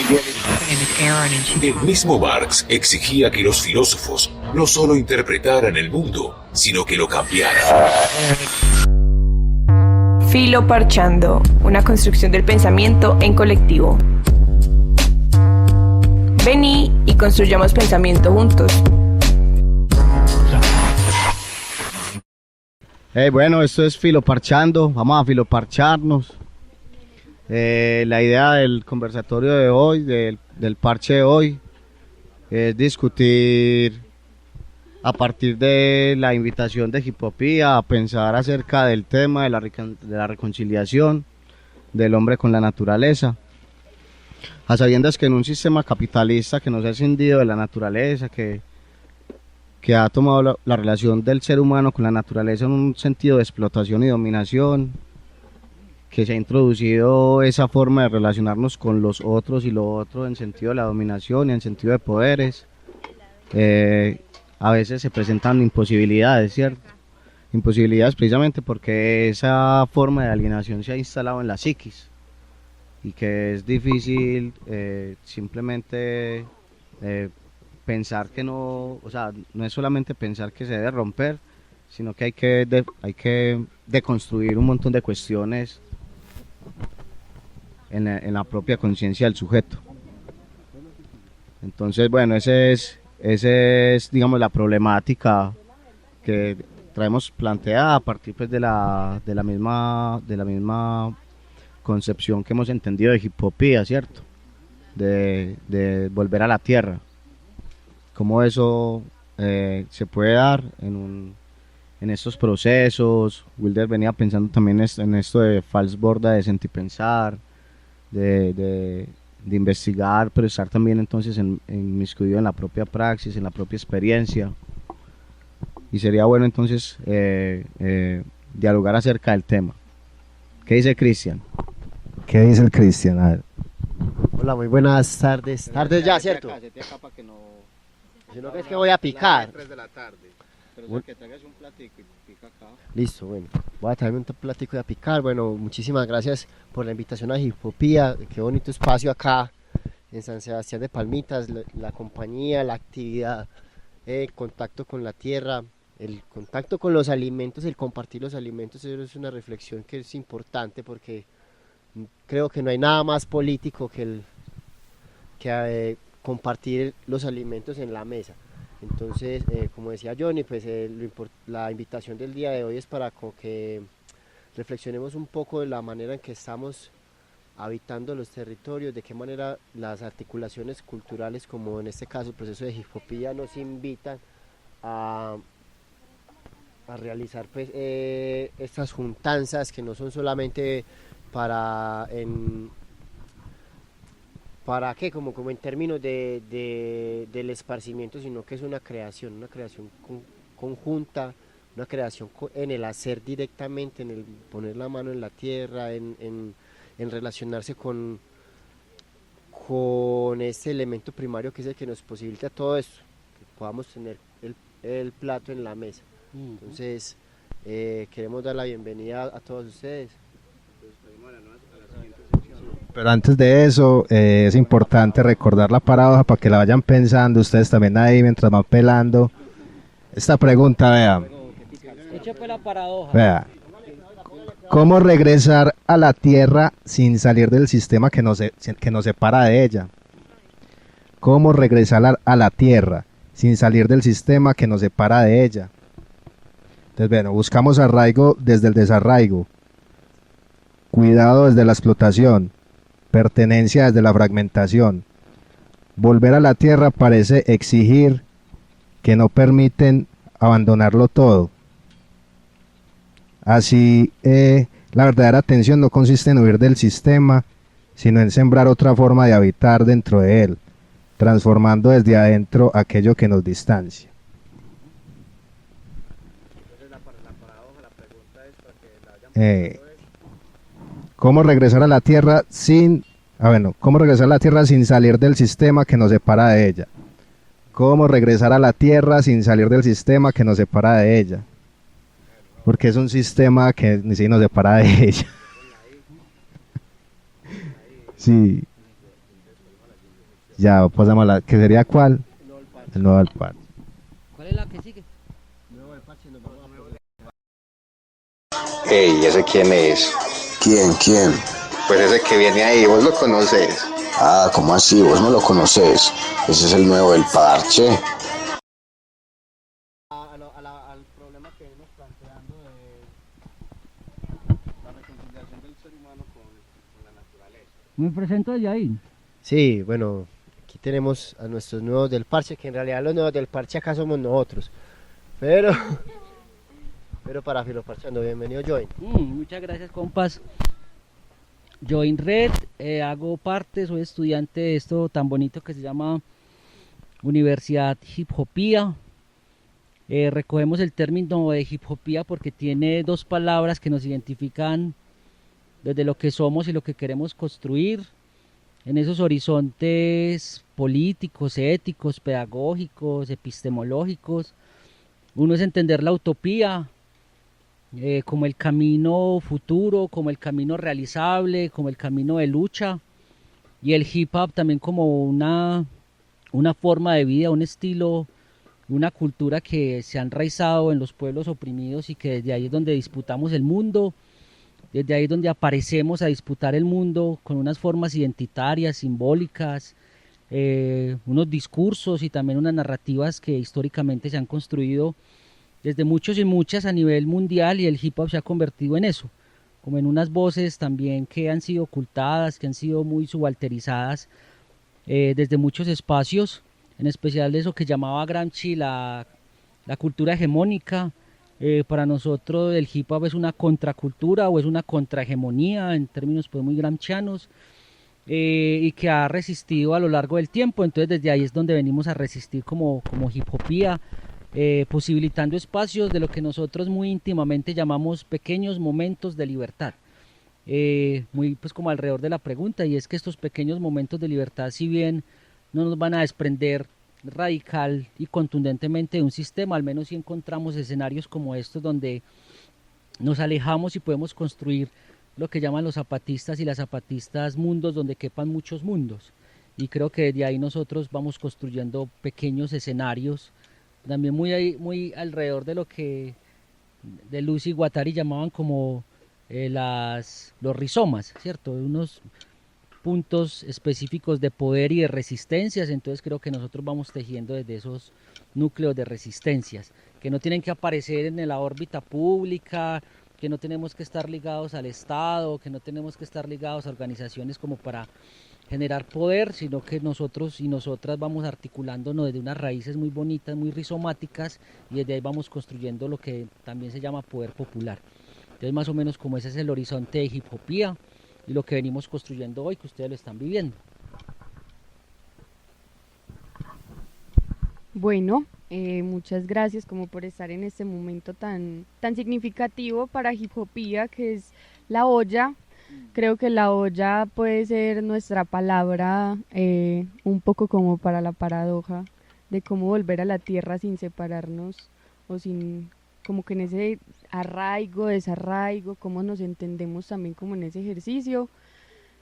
El mismo Marx exigía que los filósofos no solo interpretaran el mundo, sino que lo cambiaran. Filoparchando, una construcción del pensamiento en colectivo. Vení y construyamos pensamiento juntos. Bueno, esto es Filoparchando, vamos a filoparcharnos. La idea del conversatorio de hoy, del parche de hoy, es discutir a partir de la invitación de Hipopía a pensar acerca del tema de la reconciliación del hombre con la naturaleza. A sabiendas que en un sistema capitalista que nos ha escindido de la naturaleza, que ha tomado la relación del ser humano con la naturaleza en un sentido de explotación y dominación, que se ha introducido esa forma de relacionarnos con los otros y lo otro en sentido de la dominación y en sentido de poderes, a veces se presentan imposibilidades, ¿cierto? Imposibilidades precisamente porque esa forma de alienación se ha instalado en la psiquis y que es difícil simplemente pensar que no, o sea, no es solamente pensar que se debe romper, sino que hay que deconstruir un montón de cuestiones en la propia conciencia del sujeto. Entonces, bueno, ese es, digamos, la problemática que traemos planteada a partir pues, de la misma concepción que hemos entendido de Hipopía, ¿cierto? De volver a la tierra. Cómo eso se puede dar en estos procesos. Wilder venía pensando también en esto de Falsborda, de sentipensar, de investigar, pero estar también entonces inmiscuido en la propia praxis, en la propia experiencia. Y sería bueno entonces dialogar acerca del tema. ¿Qué dice Cristian? ¿Qué dice el Cristian? A ver. Hola, muy buenas tardes. Tardes ya, ¿cierto? Si no crees que voy a picar. 3 de la tarde. Pero Bueno. que traigas un platico y pica acá. Listo, bueno. Voy a traerme un platico y a picar. Bueno, muchísimas gracias por la invitación a Hipopía. Qué bonito espacio acá en San Sebastián de Palmitas. La compañía, la actividad, el contacto con la tierra, el contacto con los alimentos, el compartir los alimentos. Eso es una reflexión que es importante porque creo que no hay nada más político que compartir los alimentos en la mesa. Entonces, como decía Johnny, pues la invitación del día de hoy es para que reflexionemos un poco de la manera en que estamos habitando los territorios, de qué manera las articulaciones culturales, como en este caso el proceso de Hipopía, nos invitan a realizar pues, estas juntanzas que no son solamente ¿para qué? Como en términos del esparcimiento, sino que es una creación conjunta, una creación en el hacer directamente, en el poner la mano en la tierra, en relacionarse con este elemento primario que es el que nos posibilita todo esto, que podamos tener el plato en la mesa. Entonces, queremos dar la bienvenida a todos ustedes. Pero antes de eso, es importante recordar la paradoja para que la vayan pensando ustedes también ahí mientras van pelando. Esta pregunta, vea, ¿cómo regresar a la tierra sin salir del sistema que nos separa de ella? ¿Cómo regresar a la tierra sin salir del sistema que nos separa de ella? Entonces, bueno, buscamos arraigo desde el desarraigo, cuidado desde la explotación, pertenencia desde la fragmentación. Volver a la tierra parece exigir que no permiten abandonarlo todo. Así, la verdadera atención no consiste en huir del sistema, sino en sembrar otra forma de habitar dentro de él, transformando desde adentro aquello que nos distancia. ¿Cómo regresar a la tierra ¿cómo regresar a la tierra sin salir del sistema que nos separa de ella? ¿Cómo regresar a la tierra sin salir del sistema que nos separa de ella? Porque es un sistema que ni siquiera nos separa de ella. Sí. Ya pasamos a la, ¿que sería cuál? El nuevo del parche. ¿Cuál es la que sigue? Ey, ¿ese quién es? ¿Quién? Pues ese que viene ahí, ¿vos lo conoces? Ah, ¿cómo así? ¿Vos no lo conoces? Ese es el nuevo del parche. Al problema que venimos planteando de la reconciliación del ser humano con la naturaleza. Me presento desde ahí. Sí, bueno, aquí tenemos a nuestros nuevos del parche, que en realidad los nuevos del parche acá somos nosotros. Pero para Filoparchando, bienvenido Join. Muchas gracias, compas. Join Red, hago parte, soy estudiante de esto tan bonito que se llama Universidad Hip Hopía. Recogemos el término de hip hopía porque tiene dos palabras que nos identifican desde lo que somos y lo que queremos construir en esos horizontes políticos, éticos, pedagógicos, epistemológicos. Uno es entender la utopía como el camino futuro, como el camino realizable, como el camino de lucha, y el hip hop también como una forma de vida, un estilo, una cultura que se ha enraizado en los pueblos oprimidos y que desde ahí es donde disputamos el mundo, desde ahí es donde aparecemos a disputar el mundo con unas formas identitarias, simbólicas, unos discursos y también unas narrativas que históricamente se han construido desde muchos y muchas a nivel mundial, y el hip hop se ha convertido en eso, como en unas voces también que han sido ocultadas, que han sido muy subalterizadas desde muchos espacios, en especial de eso que llamaba Gramsci la cultura hegemónica. Para nosotros el hip hop es una contracultura o es una contrahegemonía en términos pues muy gramscianos, y que ha resistido a lo largo del tiempo. Entonces desde ahí es donde venimos a resistir como hip hopía, posibilitando espacios de lo que nosotros muy íntimamente llamamos pequeños momentos de libertad, muy pues como alrededor de la pregunta, y es que estos pequeños momentos de libertad, si bien no nos van a desprender radical y contundentemente de un sistema, al menos si encontramos escenarios como estos donde nos alejamos y podemos construir lo que llaman los zapatistas y las zapatistas mundos donde quepan muchos mundos, y creo que desde ahí nosotros vamos construyendo pequeños escenarios también muy alrededor de lo que de Lucy y Guattari llamaban como los rizomas, ¿cierto? Unos puntos específicos de poder y de resistencias. Entonces creo que nosotros vamos tejiendo desde esos núcleos de resistencias, que no tienen que aparecer en la órbita pública, que no tenemos que estar ligados al Estado, que no tenemos que estar ligados a organizaciones como para generar poder, sino que nosotros y nosotras vamos articulándonos desde unas raíces muy bonitas, muy rizomáticas, y desde ahí vamos construyendo lo que también se llama poder popular. Entonces más o menos como ese es el horizonte de hip hopía y lo que venimos construyendo hoy, que ustedes lo están viviendo. Bueno, muchas gracias como por estar en este momento tan significativo para Hip Hopía, que es la olla. Creo que la olla puede ser nuestra palabra, un poco como para la paradoja de cómo volver a la tierra sin separarnos o sin, como que en ese arraigo, desarraigo, cómo nos entendemos también como en ese ejercicio.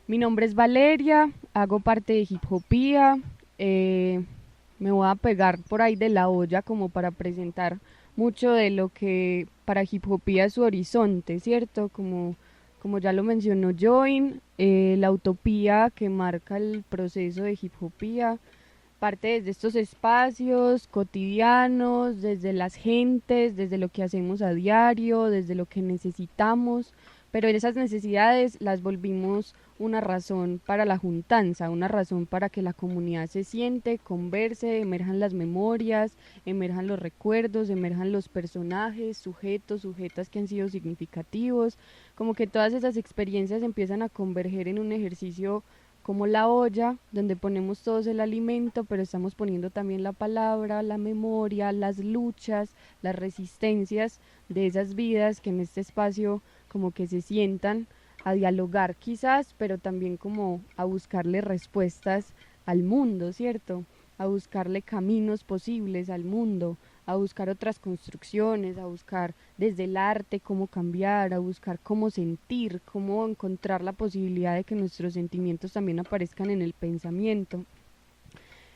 Mi nombre es Valeria, hago parte de Hip Hopía. Me voy a pegar por ahí de la olla como para presentar mucho de lo que para Hip Hopía es su horizonte, ¿cierto? Como ya lo mencionó Join, la utopía que marca el proceso de Hip Hopía parte desde estos espacios cotidianos, desde las gentes, desde lo que hacemos a diario, desde lo que necesitamos, pero esas necesidades las volvimos una razón para la juntanza, una razón para que la comunidad se siente, converse, emerjan las memorias, emerjan los recuerdos, emerjan los personajes, sujetos, sujetas que han sido significativos, como que todas esas experiencias empiezan a converger en un ejercicio como la olla, donde ponemos todos el alimento, pero estamos poniendo también la palabra, la memoria, las luchas, las resistencias de esas vidas que en este espacio como que se sientan a dialogar quizás, pero también como a buscarle respuestas al mundo, ¿cierto? A buscarle caminos posibles al mundo, a buscar otras construcciones, a buscar desde el arte cómo cambiar, a buscar cómo sentir, cómo encontrar la posibilidad de que nuestros sentimientos también aparezcan en el pensamiento.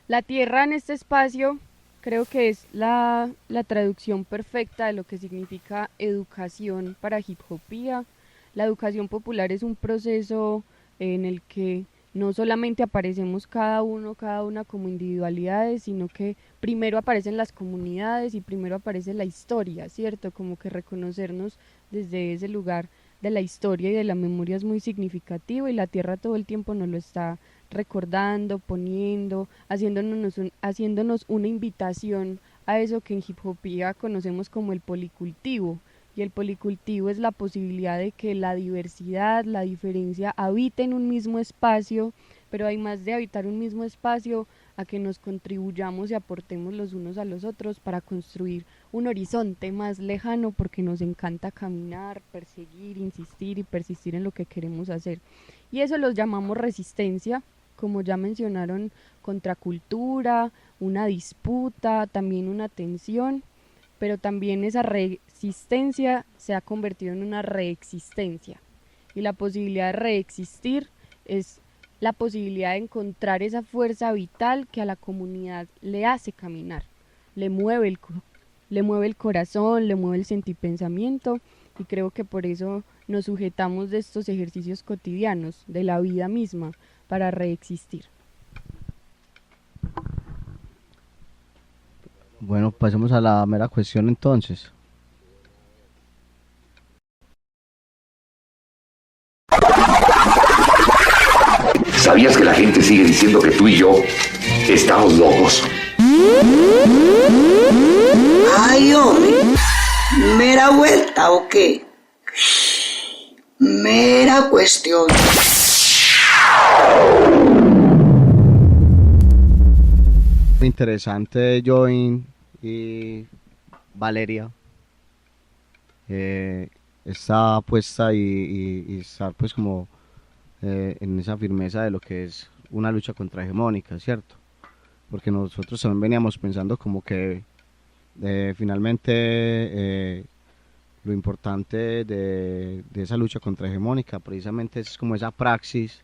La tierra en este espacio creo que es la traducción perfecta de lo que significa educación para hip hopía. La educación popular es un proceso en el que no solamente aparecemos cada uno, cada una como individualidades, sino que primero aparecen las comunidades y primero aparece la historia, ¿cierto? Como que reconocernos desde ese lugar de la historia y de la memoria es muy significativo y la tierra todo el tiempo nos lo está recordando, poniendo, haciéndonos una invitación a eso que en hip hopía conocemos como el policultivo. Y el policultivo es la posibilidad de que la diversidad, la diferencia habite en un mismo espacio, pero además de habitar un mismo espacio, a que nos contribuyamos y aportemos los unos a los otros para construir un horizonte más lejano, porque nos encanta caminar, perseguir, insistir y persistir en lo que queremos hacer. Y eso los llamamos resistencia, como ya mencionaron, contracultura, una disputa, también una tensión, pero también esa resistencia se ha convertido en una reexistencia. Y la posibilidad de reexistir es la posibilidad de encontrar esa fuerza vital que a la comunidad le hace caminar, le mueve el corazón, le mueve el sentipensamiento, y creo que por eso nos sujetamos de estos ejercicios cotidianos, de la vida misma, para reexistir. Bueno, pasemos a la mera cuestión entonces. ¿Sabías que la gente sigue diciendo que tú y yo estamos locos? Ay, hombre, ¿mera vuelta o qué? Mera cuestión. Interesante, Join y Valeria. Está puesta y estar pues como en esa firmeza de lo que es una lucha contrahegemónica, ¿cierto? Porque nosotros también veníamos pensando como que finalmente lo importante de esa lucha contrahegemónica precisamente es como esa praxis,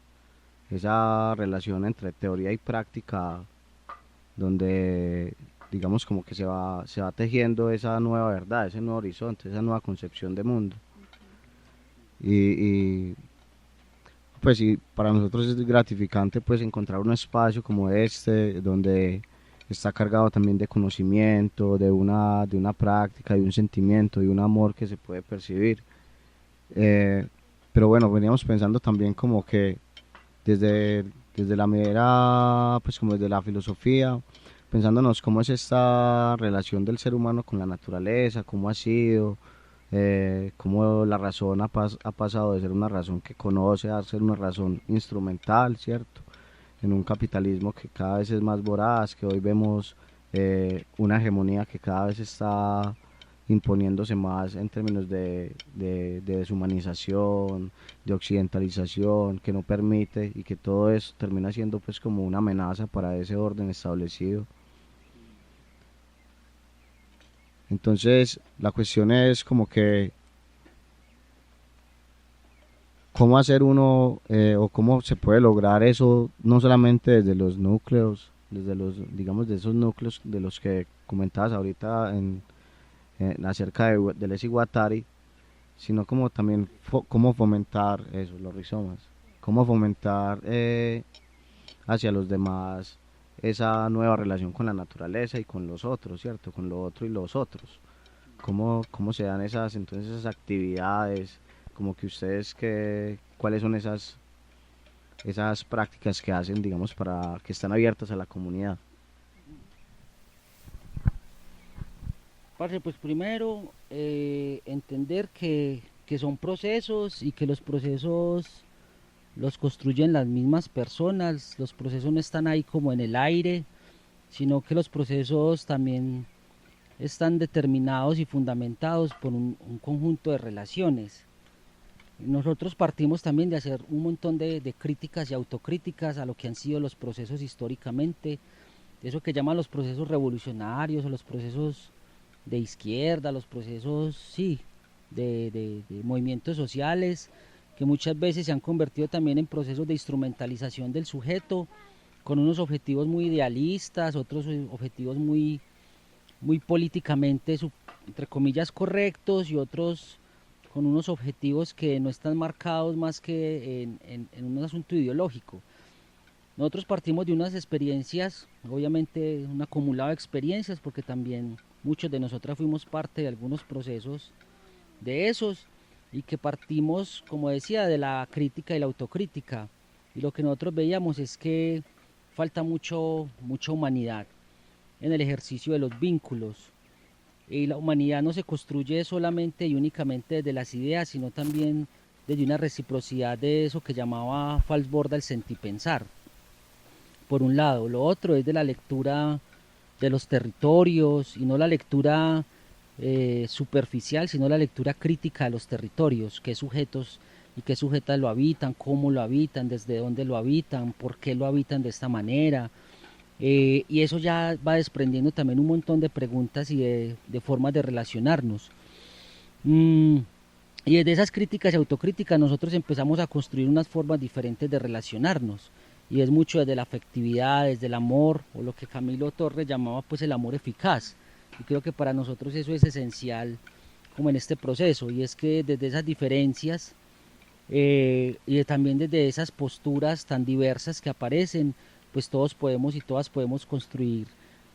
esa relación entre teoría y práctica, donde digamos como que se va tejiendo esa nueva verdad, ese nuevo horizonte, esa nueva concepción de mundo. Y pues sí, para nosotros es gratificante pues encontrar un espacio como este, donde está cargado también de conocimiento, de una práctica, de un sentimiento, de un amor que se puede percibir. Pero bueno, veníamos pensando también como que desde la mera, pues como desde la filosofía, pensándonos cómo es esta relación del ser humano con la naturaleza, cómo ha sido, cómo la razón ha pasado de ser una razón que conoce a ser una razón instrumental, ¿cierto? En un capitalismo que cada vez es más voraz, que hoy vemos una hegemonía que cada vez está imponiéndose más en términos de deshumanización, de occidentalización, que no permite, y que todo eso termina siendo pues como una amenaza para ese orden establecido. Entonces la cuestión es como que cómo hacer uno o cómo se puede lograr eso, no solamente desde los núcleos, desde los, digamos, de esos núcleos de los que comentabas ahorita acerca de Lesi Guattari, sino como también cómo fomentar eso, los rizomas, cómo fomentar hacia los demás esa nueva relación con la naturaleza y con los otros, ¿cierto? Con lo otro y los otros. Cómo se dan entonces esas actividades, como que ustedes cuáles son esas prácticas que hacen, digamos, para que están abiertas a la comunidad. Parce, pues primero entender que son procesos y que los procesos los construyen las mismas personas, los procesos no están ahí como en el aire, sino que los procesos también están determinados y fundamentados por un conjunto de relaciones. Nosotros partimos también de hacer un montón de críticas y autocríticas a lo que han sido los procesos históricamente, eso que llaman los procesos revolucionarios o los procesos de izquierda, los procesos, sí, de movimientos sociales, que muchas veces se han convertido también en procesos de instrumentalización del sujeto con unos objetivos muy idealistas, otros objetivos muy, muy políticamente, entre comillas, correctos, y otros con unos objetivos que no están marcados más que en un asunto ideológico. Nosotros partimos de unas experiencias, obviamente un acumulado de experiencias, porque también muchos de nosotras fuimos parte de algunos procesos de esos, y que partimos, como decía, de la crítica y la autocrítica. Y lo que nosotros veíamos es que falta mucha humanidad en el ejercicio de los vínculos. Y la humanidad no se construye solamente y únicamente desde las ideas, sino también desde una reciprocidad de eso que llamaba Falsborda el sentipensar. Por un lado, lo otro es de la lectura de los territorios, y no la lectura superficial, sino la lectura crítica de los territorios, qué sujetos y qué sujetas lo habitan, cómo lo habitan, desde dónde lo habitan, por qué lo habitan de esta manera. Y eso ya va desprendiendo también un montón de preguntas y de formas de relacionarnos. Y desde esas críticas y autocríticas nosotros empezamos a construir unas formas diferentes de relacionarnos, y es mucho desde la afectividad, desde el amor, o lo que Camilo Torres llamaba pues el amor eficaz. Y creo que para nosotros eso es esencial como en este proceso, y es que desde esas diferencias y también desde esas posturas tan diversas que aparecen, pues todos podemos y todas podemos construir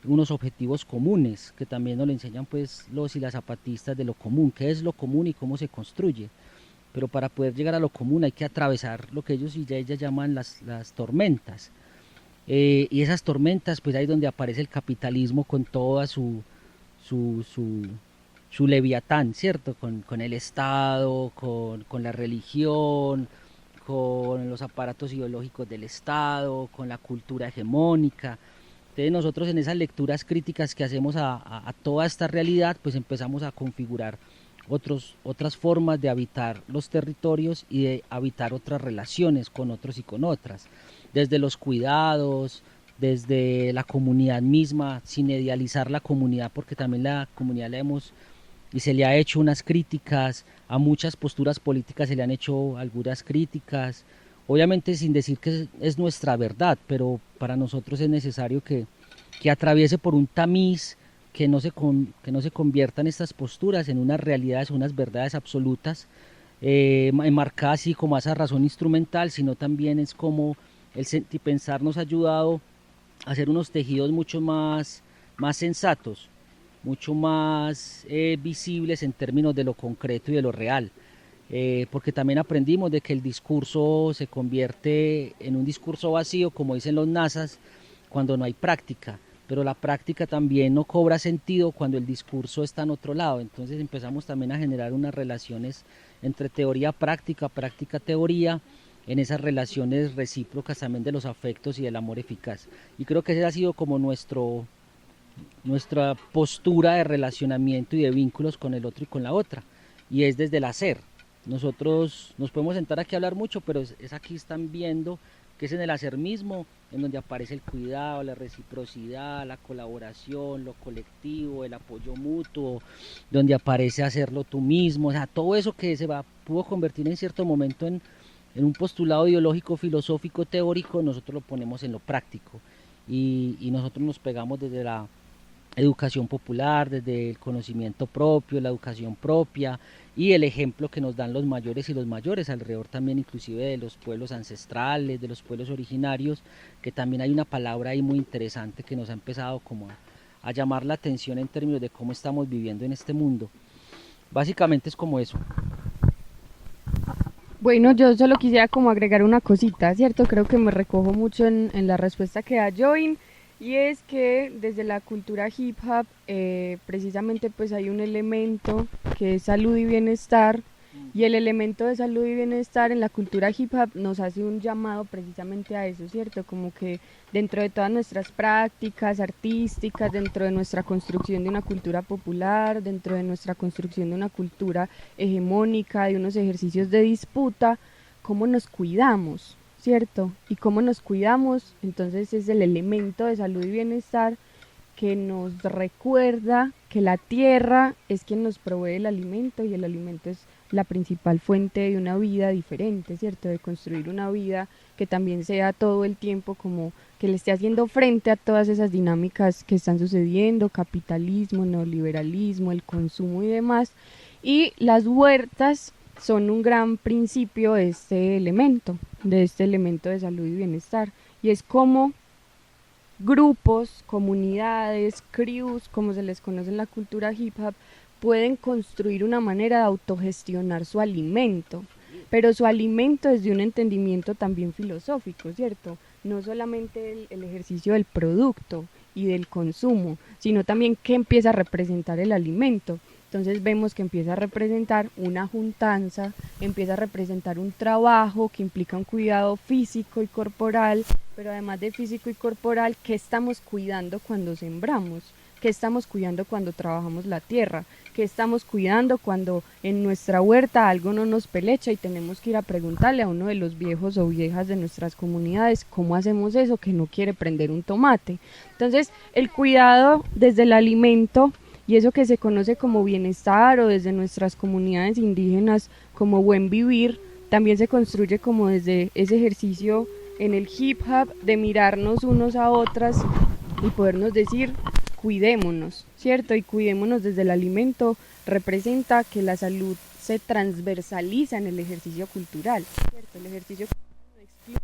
unos objetivos comunes, que también nos lo enseñan pues los y las zapatistas de lo común, qué es lo común y cómo se construye. Pero para poder llegar a lo común hay que atravesar lo que ellos y ellas llaman las tormentas. Y esas tormentas, pues ahí es donde aparece el capitalismo con toda su leviatán, ¿cierto? Con el Estado, con la religión, con los aparatos ideológicos del Estado, con la cultura hegemónica. Entonces nosotros en esas lecturas críticas que hacemos a toda esta realidad, pues empezamos a configurar otras formas de habitar los territorios y de habitar otras relaciones con otros y con otras, desde los cuidados, desde la comunidad misma, sin idealizar la comunidad, porque también la comunidad y se le ha hecho unas críticas, a muchas posturas políticas se le han hecho algunas críticas, obviamente sin decir que es nuestra verdad, pero para nosotros es necesario que atraviese por un tamiz, que no se conviertan estas posturas en unas realidades, unas verdades absolutas, enmarcadas así como a esa razón instrumental, sino también es como el sentipensar nos ha ayudado a hacer unos tejidos mucho más sensatos, mucho más visibles en términos de lo concreto y de lo real, porque también aprendimos de que el discurso se convierte en un discurso vacío, como dicen los nazas, cuando no hay práctica, pero la práctica también no cobra sentido cuando el discurso está en otro lado. Entonces empezamos también a generar unas relaciones entre teoría práctica, práctica teoría, en esas relaciones recíprocas también de los afectos y del amor eficaz. Y creo que ese ha sido como nuestra postura de relacionamiento y de vínculos con el otro y con la otra, y es desde el hacer. Nosotros nos podemos sentar aquí a hablar mucho, pero es aquí están viendo que es en el hacer mismo en donde aparece el cuidado, la reciprocidad, la colaboración, lo colectivo, el apoyo mutuo, donde aparece hacerlo tú mismo, o sea, todo eso que pudo convertir en cierto momento en un postulado ideológico, filosófico, teórico, nosotros lo ponemos en lo práctico, y nosotros nos pegamos desde la educación popular, desde el conocimiento propio, la educación propia y el ejemplo que nos dan los mayores y los mayores alrededor también inclusive de los pueblos ancestrales, de los pueblos originarios, que también hay una palabra ahí muy interesante que nos ha empezado como a llamar la atención en términos de cómo estamos viviendo en este mundo. Básicamente es como eso. Bueno, yo solo quisiera como agregar una cosita, ¿cierto? Creo que me recojo mucho en la respuesta que da Join, y es que desde la cultura hip hop precisamente pues hay un elemento que es salud y bienestar, y el elemento de salud y bienestar en la cultura hip hop nos hace un llamado precisamente a eso, ¿cierto? Como que dentro de todas nuestras prácticas artísticas, dentro de nuestra construcción de una cultura popular, dentro de nuestra construcción de una cultura hegemónica, de unos ejercicios de disputa, ¿cómo nos cuidamos? ¿Cierto? Y cómo nos cuidamos, entonces es el elemento de salud y bienestar que nos recuerda que la tierra es quien nos provee el alimento y el alimento es la principal fuente de una vida diferente, ¿cierto? De construir una vida que también sea todo el tiempo como que le esté haciendo frente a todas esas dinámicas que están sucediendo, capitalismo, neoliberalismo, el consumo y demás. Y las huertas son un gran principio de este elemento de salud y bienestar. Y es como grupos, comunidades, crews, como se les conoce en la cultura hip hop, pueden construir una manera de autogestionar su alimento, pero su alimento desde un entendimiento también filosófico, ¿cierto? No solamente el ejercicio del producto y del consumo, sino también qué empieza a representar el alimento. Entonces vemos que empieza a representar una juntanza, empieza a representar un trabajo que implica un cuidado físico y corporal, pero además de físico y corporal, ¿qué estamos cuidando cuando sembramos? ¿Qué estamos cuidando cuando trabajamos la tierra? ¿Qué estamos cuidando cuando en nuestra huerta algo no nos pelecha y tenemos que ir a preguntarle a uno de los viejos o viejas de nuestras comunidades cómo hacemos eso que no quiere prender un tomate? Entonces, el cuidado desde el alimento y eso que se conoce como bienestar o desde nuestras comunidades indígenas como buen vivir, también se construye como desde ese ejercicio en el hip hop de mirarnos unos a otras y podernos decir cuidémonos, ¿cierto? Y cuidémonos desde el alimento representa que la salud se transversaliza en el ejercicio cultural, ¿cierto? El ejercicio cultural no excluye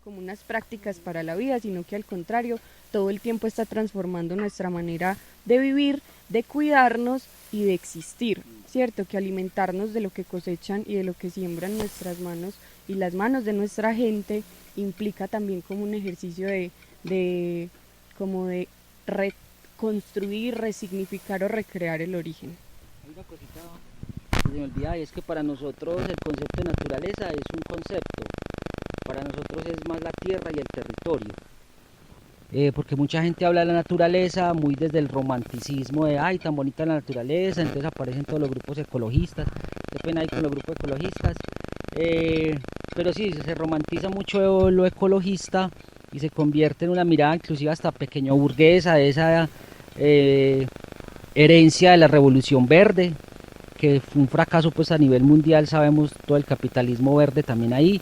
como unas prácticas para la vida, sino que al contrario, todo el tiempo está transformando nuestra manera de vivir, de cuidarnos y de existir, ¿cierto? Que alimentarnos de lo que cosechan y de lo que siembran nuestras manos y las manos de nuestra gente implica también como un ejercicio de reconstruir, resignificar o recrear el origen. Hay una cosita que se me olvida y es que para nosotros el concepto de naturaleza es un concepto, para nosotros es más la tierra y el territorio. Porque mucha gente habla de la naturaleza muy desde el romanticismo de ay, tan bonita la naturaleza, entonces aparecen todos los grupos ecologistas, qué pena hay con los grupos ecologistas, pero sí, se romantiza mucho lo ecologista y se convierte en una mirada inclusive hasta pequeño burguesa de esa herencia de la Revolución Verde, que fue un fracaso pues a nivel mundial, sabemos todo el capitalismo verde también ahí,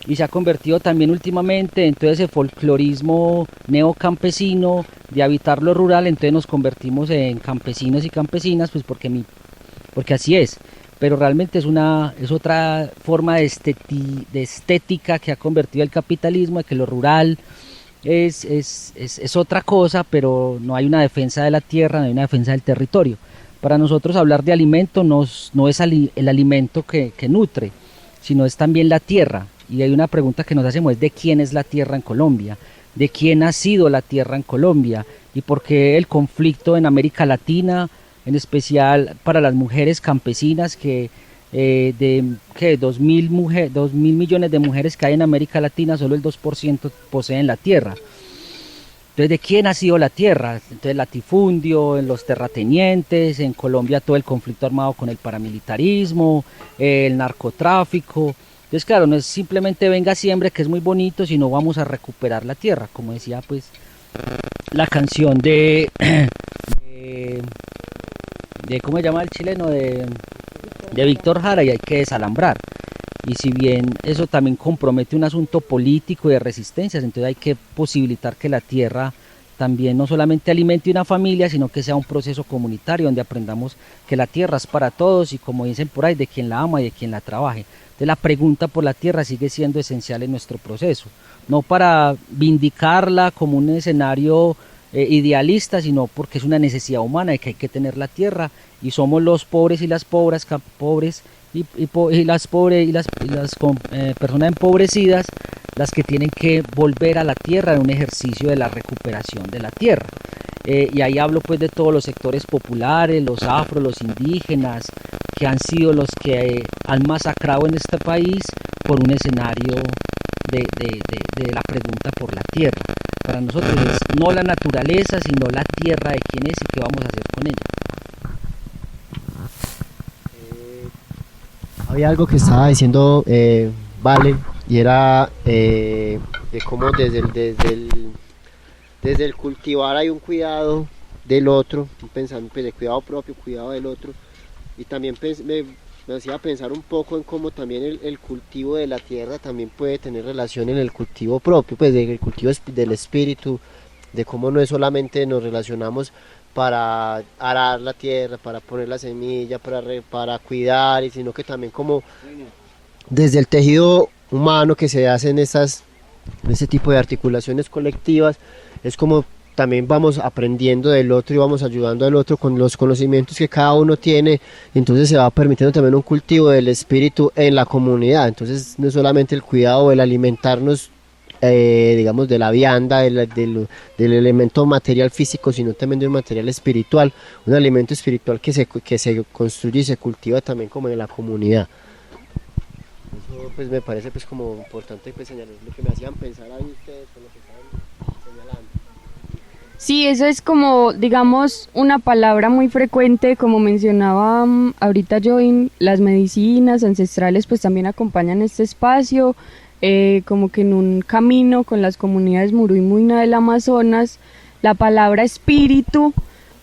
y se ha convertido también últimamente en todo ese folclorismo neocampesino de habitar lo rural, entonces nos convertimos en campesinos y campesinas, pues porque así es, pero realmente es otra forma de estética que ha convertido el capitalismo, de que lo rural es otra cosa, pero no hay una defensa de la tierra, no hay una defensa del territorio. Para nosotros hablar de alimento no es el alimento que nutre, sino es también la tierra. Y hay una pregunta que nos hacemos, es ¿de quién es la tierra en Colombia? ¿De quién ha sido la tierra en Colombia? ¿Y por qué el conflicto en América Latina, en especial para las mujeres campesinas, que de 2.000 millones de mujeres que hay en América Latina, solo el 2% poseen la tierra? Entonces, ¿de quién ha sido la tierra? Entonces, el latifundio, en los terratenientes, en Colombia todo el conflicto armado con el paramilitarismo, el narcotráfico. Entonces, claro, no es simplemente venga siembre, que es muy bonito, sino vamos a recuperar la tierra, como decía pues la canción de ¿cómo se llama el chileno? De Víctor Jara, y hay que desalambrar. Y si bien eso también compromete un asunto político y de resistencias, entonces hay que posibilitar que la tierra también no solamente alimente una familia, sino que sea un proceso comunitario donde aprendamos que la tierra es para todos y, como dicen por ahí, de quien la ama y de quien la trabaje. Entonces la pregunta por la tierra sigue siendo esencial en nuestro proceso, no para vindicarla como un escenario idealista, sino porque es una necesidad humana de que hay que tener la tierra, y somos los pobres y las pobres, personas empobrecidas las que tienen que volver a la tierra en un ejercicio de la recuperación de la tierra. Y ahí hablo pues de todos los sectores populares, los afro, los indígenas, que han sido los que han masacrado en este país por un escenario de la pregunta por la tierra. Para nosotros es no la naturaleza, sino la tierra de quién es y qué vamos a hacer con ella. Había algo que estaba diciendo Vale, y era de cómo desde el cultivar hay un cuidado del otro, pensando pues, de cuidado propio, cuidado del otro, y también me hacía pensar un poco en cómo también el cultivo de la tierra también puede tener relación en el cultivo propio, pues del cultivo del espíritu, de cómo no es solamente nos relacionamos para arar la tierra, para poner la semilla, para cuidar, y sino que también como desde el tejido humano que se hace en ese tipo de articulaciones colectivas, es como también vamos aprendiendo del otro y vamos ayudando al otro con los conocimientos que cada uno tiene, entonces se va permitiendo también un cultivo del espíritu en la comunidad. Entonces no es solamente el cuidado, el alimentarnos digamos de la vianda, del elemento material físico, sino también de un material espiritual, un alimento espiritual que se construye y se cultiva también como en la comunidad. Eso pues me parece pues como importante pues señalar lo que me hacían pensar ahí ustedes con lo que estaban señalando. Sí, eso es como, digamos, una palabra muy frecuente, como mencionaba ahorita Join, las medicinas ancestrales pues también acompañan este espacio, como que en un camino con las comunidades Muru y Muina del Amazonas, la palabra espíritu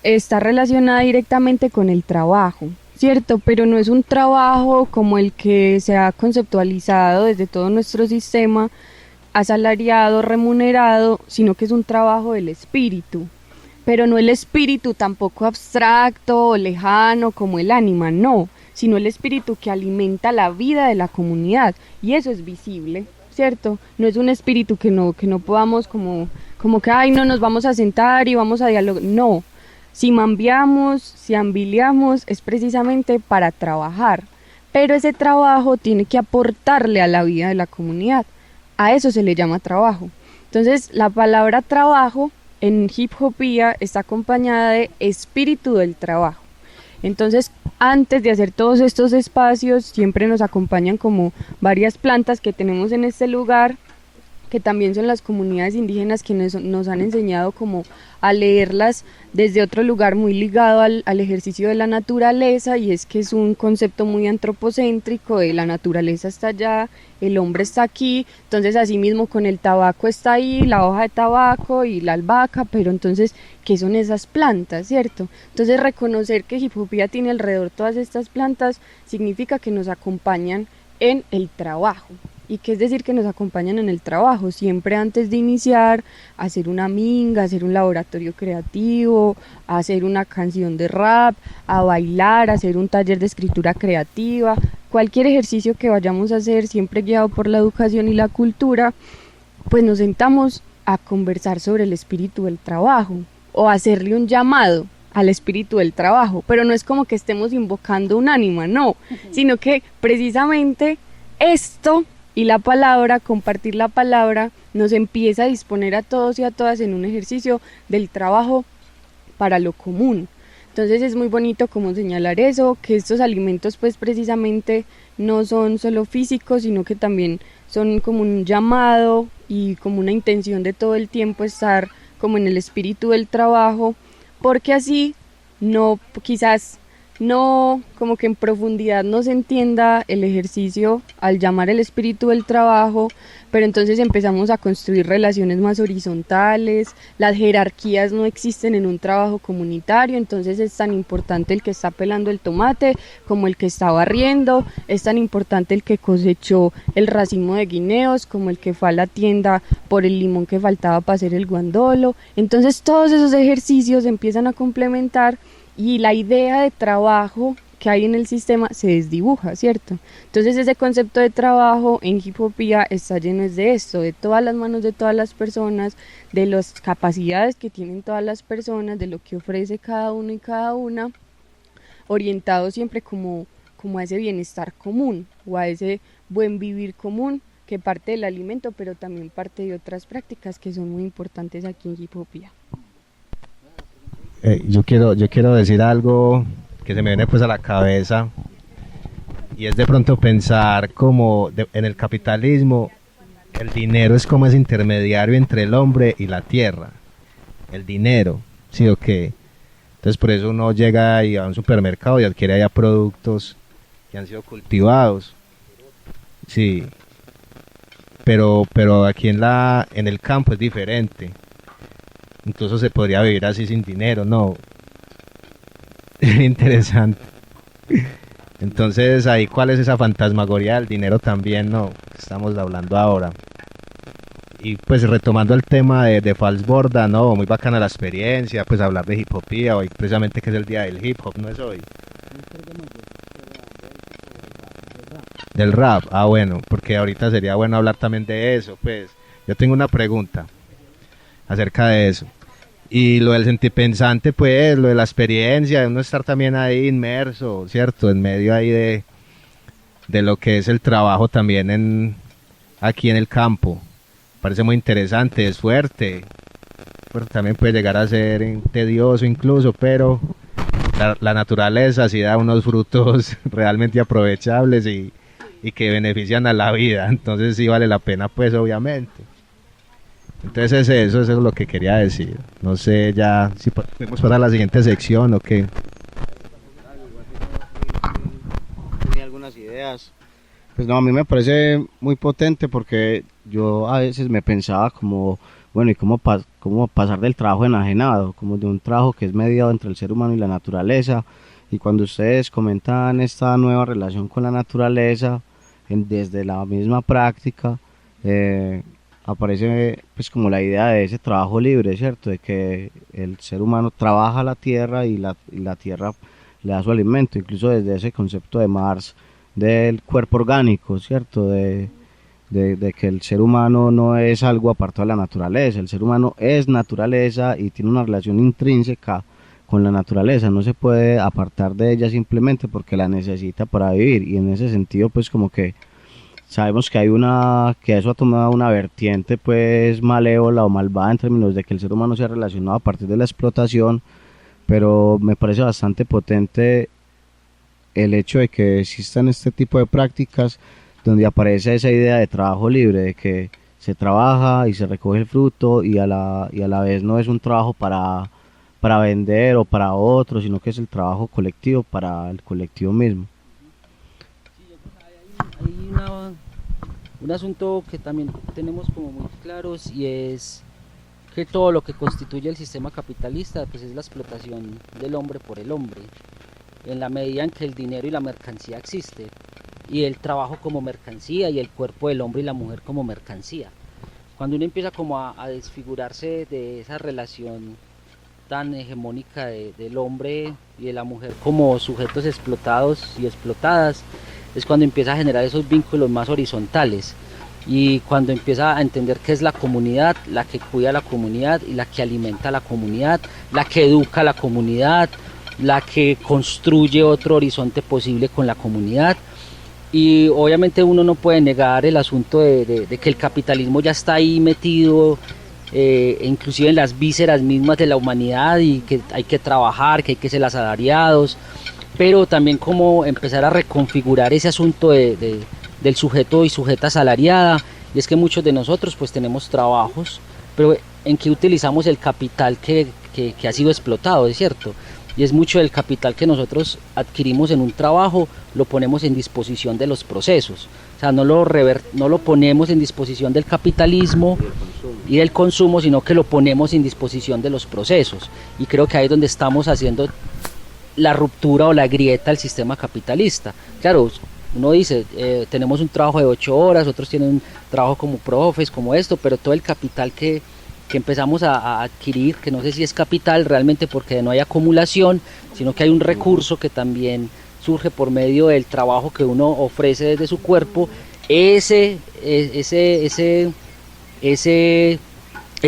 está relacionada directamente con el trabajo, ¿cierto? Pero no es un trabajo como el que se ha conceptualizado desde todo nuestro sistema, asalariado, remunerado, sino que es un trabajo del espíritu, pero no el espíritu tampoco abstracto o lejano como el ánima, no, sino el espíritu que alimenta la vida de la comunidad, y eso es visible, ¿cierto? No es un espíritu que no podamos como que, ay, no nos vamos a sentar y vamos a dialogar, no, si mambiamos, si ambiliamos, es precisamente para trabajar, pero ese trabajo tiene que aportarle a la vida de la comunidad. A eso se le llama trabajo. Entonces, la palabra trabajo en hip hopía está acompañada de espíritu del trabajo. Entonces, antes de hacer todos estos espacios, siempre nos acompañan como varias plantas que tenemos en este lugar, que también son las comunidades indígenas quienes nos han enseñado como a leerlas desde otro lugar muy ligado al ejercicio de la naturaleza, y es que es un concepto muy antropocéntrico de la naturaleza está allá, el hombre está aquí, entonces así mismo con el tabaco está ahí, la hoja de tabaco y la albahaca, pero entonces, ¿qué son esas plantas, cierto? Entonces reconocer que Hip Hopía tiene alrededor todas estas plantas significa que nos acompañan en el trabajo. ¿Y qué es decir que nos acompañan en el trabajo? Siempre antes de iniciar, hacer una minga, hacer un laboratorio creativo, hacer una canción de rap, a bailar, hacer un taller de escritura creativa, cualquier ejercicio que vayamos a hacer, siempre guiado por la educación y la cultura, pues nos sentamos a conversar sobre el espíritu del trabajo o hacerle un llamado al espíritu del trabajo, pero no es como que estemos invocando un ánima, no, sino que precisamente esto y la palabra, compartir la palabra, nos empieza a disponer a todos y a todas en un ejercicio del trabajo para lo común. Entonces es muy bonito como señalar eso, que estos alimentos pues precisamente no son solo físicos, sino que también son como un llamado y como una intención de todo el tiempo estar como en el espíritu del trabajo, porque así no, quizás no, como que en profundidad no se entienda el ejercicio al llamar el espíritu del trabajo, pero entonces empezamos a construir relaciones más horizontales, las jerarquías no existen en un trabajo comunitario, entonces es tan importante el que está pelando el tomate como el que está barriendo, es tan importante el que cosechó el racimo de guineos como el que fue a la tienda por el limón que faltaba para hacer el guandolo, entonces todos esos ejercicios empiezan a complementar y la idea de trabajo que hay en el sistema se desdibuja, ¿cierto? Entonces ese concepto de trabajo en Hip Hopía está lleno de esto, de todas las manos de todas las personas, de las capacidades que tienen todas las personas, de lo que ofrece cada uno y cada una, orientado siempre como a ese bienestar común o a ese buen vivir común que parte del alimento, pero también parte de otras prácticas que son muy importantes aquí en Hip Hopía. Yo quiero decir algo que se me viene pues a la cabeza, y es de pronto pensar como en el capitalismo el dinero es como ese intermediario entre el hombre y la tierra, el dinero, ¿sí o qué? Entonces por eso uno llega ahí a un supermercado y adquiere allá productos que han sido cultivados, sí, pero aquí en el campo es diferente. incluso se podría vivir así sin dinero, ¿no? Interesante. Entonces, ahí, ¿cuál es esa fantasmagoría del dinero también, no? Que estamos hablando ahora. Y pues retomando el tema de Falsborda, ¿no? Muy bacana la experiencia, pues hablar de hip hopía, hoy precisamente que es el día del hip hop, ¿no es hoy? Del rap, bueno, porque ahorita sería bueno hablar también de eso, pues. Yo tengo una pregunta acerca de eso. Y lo del sentipensante, pues, lo de la experiencia, de uno estar también ahí inmerso, ¿cierto? En medio ahí de lo que es el trabajo también aquí en el campo. Parece muy interesante, es fuerte. Pero también puede llegar a ser tedioso incluso, pero la naturaleza sí da unos frutos realmente aprovechables y que benefician a la vida. Entonces sí vale la pena, pues, obviamente. Entonces eso es lo que quería decir. No sé ya si podemos pasar a la siguiente sección o qué. Tenía algunas ideas. Pues no, a mí me parece muy potente porque yo a veces me pensaba como, bueno, ¿y cómo pasar del trabajo enajenado? Como de un trabajo que es mediado entre el ser humano y la naturaleza. Y cuando ustedes comentan esta nueva relación con la naturaleza, desde la misma práctica, aparece pues como la idea de ese trabajo libre, ¿cierto? De que el ser humano trabaja la tierra y la tierra le da su alimento, incluso desde ese concepto de Marx del cuerpo orgánico, ¿cierto? De que el ser humano no es algo apartado de la naturaleza, el ser humano es naturaleza y tiene una relación intrínseca con la naturaleza, no se puede apartar de ella simplemente porque la necesita para vivir, y en ese sentido pues como que sabemos que que eso ha tomado una vertiente pues malévola o malvada en términos de que el ser humano se ha relacionado a partir de la explotación, pero me parece bastante potente el hecho de que existan este tipo de prácticas donde aparece esa idea de trabajo libre, de que se trabaja y se recoge el fruto y a la vez no es un trabajo para vender o para otro, sino que es el trabajo colectivo para el colectivo mismo. Hay un asunto que también tenemos como muy claros, y es que todo lo que constituye el sistema capitalista pues es la explotación del hombre por el hombre, en la medida en que el dinero y la mercancía existe, y el trabajo como mercancía y el cuerpo del hombre y la mujer como mercancía. Cuando uno empieza como a desfigurarse de esa relación tan hegemónica del hombre y de la mujer como sujetos explotados y explotadas, es cuando empieza a generar esos vínculos más horizontales, y cuando empieza a entender que es la comunidad la que cuida a la comunidad y la que alimenta a la comunidad, la que educa a la comunidad, la que construye otro horizonte posible con la comunidad. Y obviamente uno no puede negar el asunto de que el capitalismo ya está ahí metido, inclusive en las vísceras mismas de la humanidad, y que hay que trabajar, que hay que ser asalariados, pero también como empezar a reconfigurar ese asunto del sujeto y sujeta asalariada. Y es que muchos de nosotros pues tenemos trabajos, pero en que utilizamos el capital que ha sido explotado, ¿es cierto? Y es mucho del capital que nosotros adquirimos en un trabajo, lo ponemos en disposición de los procesos. O sea, no lo ponemos en disposición del capitalismo y del consumo, sino que lo ponemos en disposición de los procesos. Y creo que ahí es donde estamos haciendo la ruptura o la grieta al sistema capitalista. Claro, uno dice, tenemos un trabajo de 8 horas, otros tienen un trabajo como profes, como esto, pero todo el capital que empezamos a adquirir, que no sé si es capital realmente porque no hay acumulación, sino que hay un recurso que también surge por medio del trabajo que uno ofrece desde su cuerpo, ese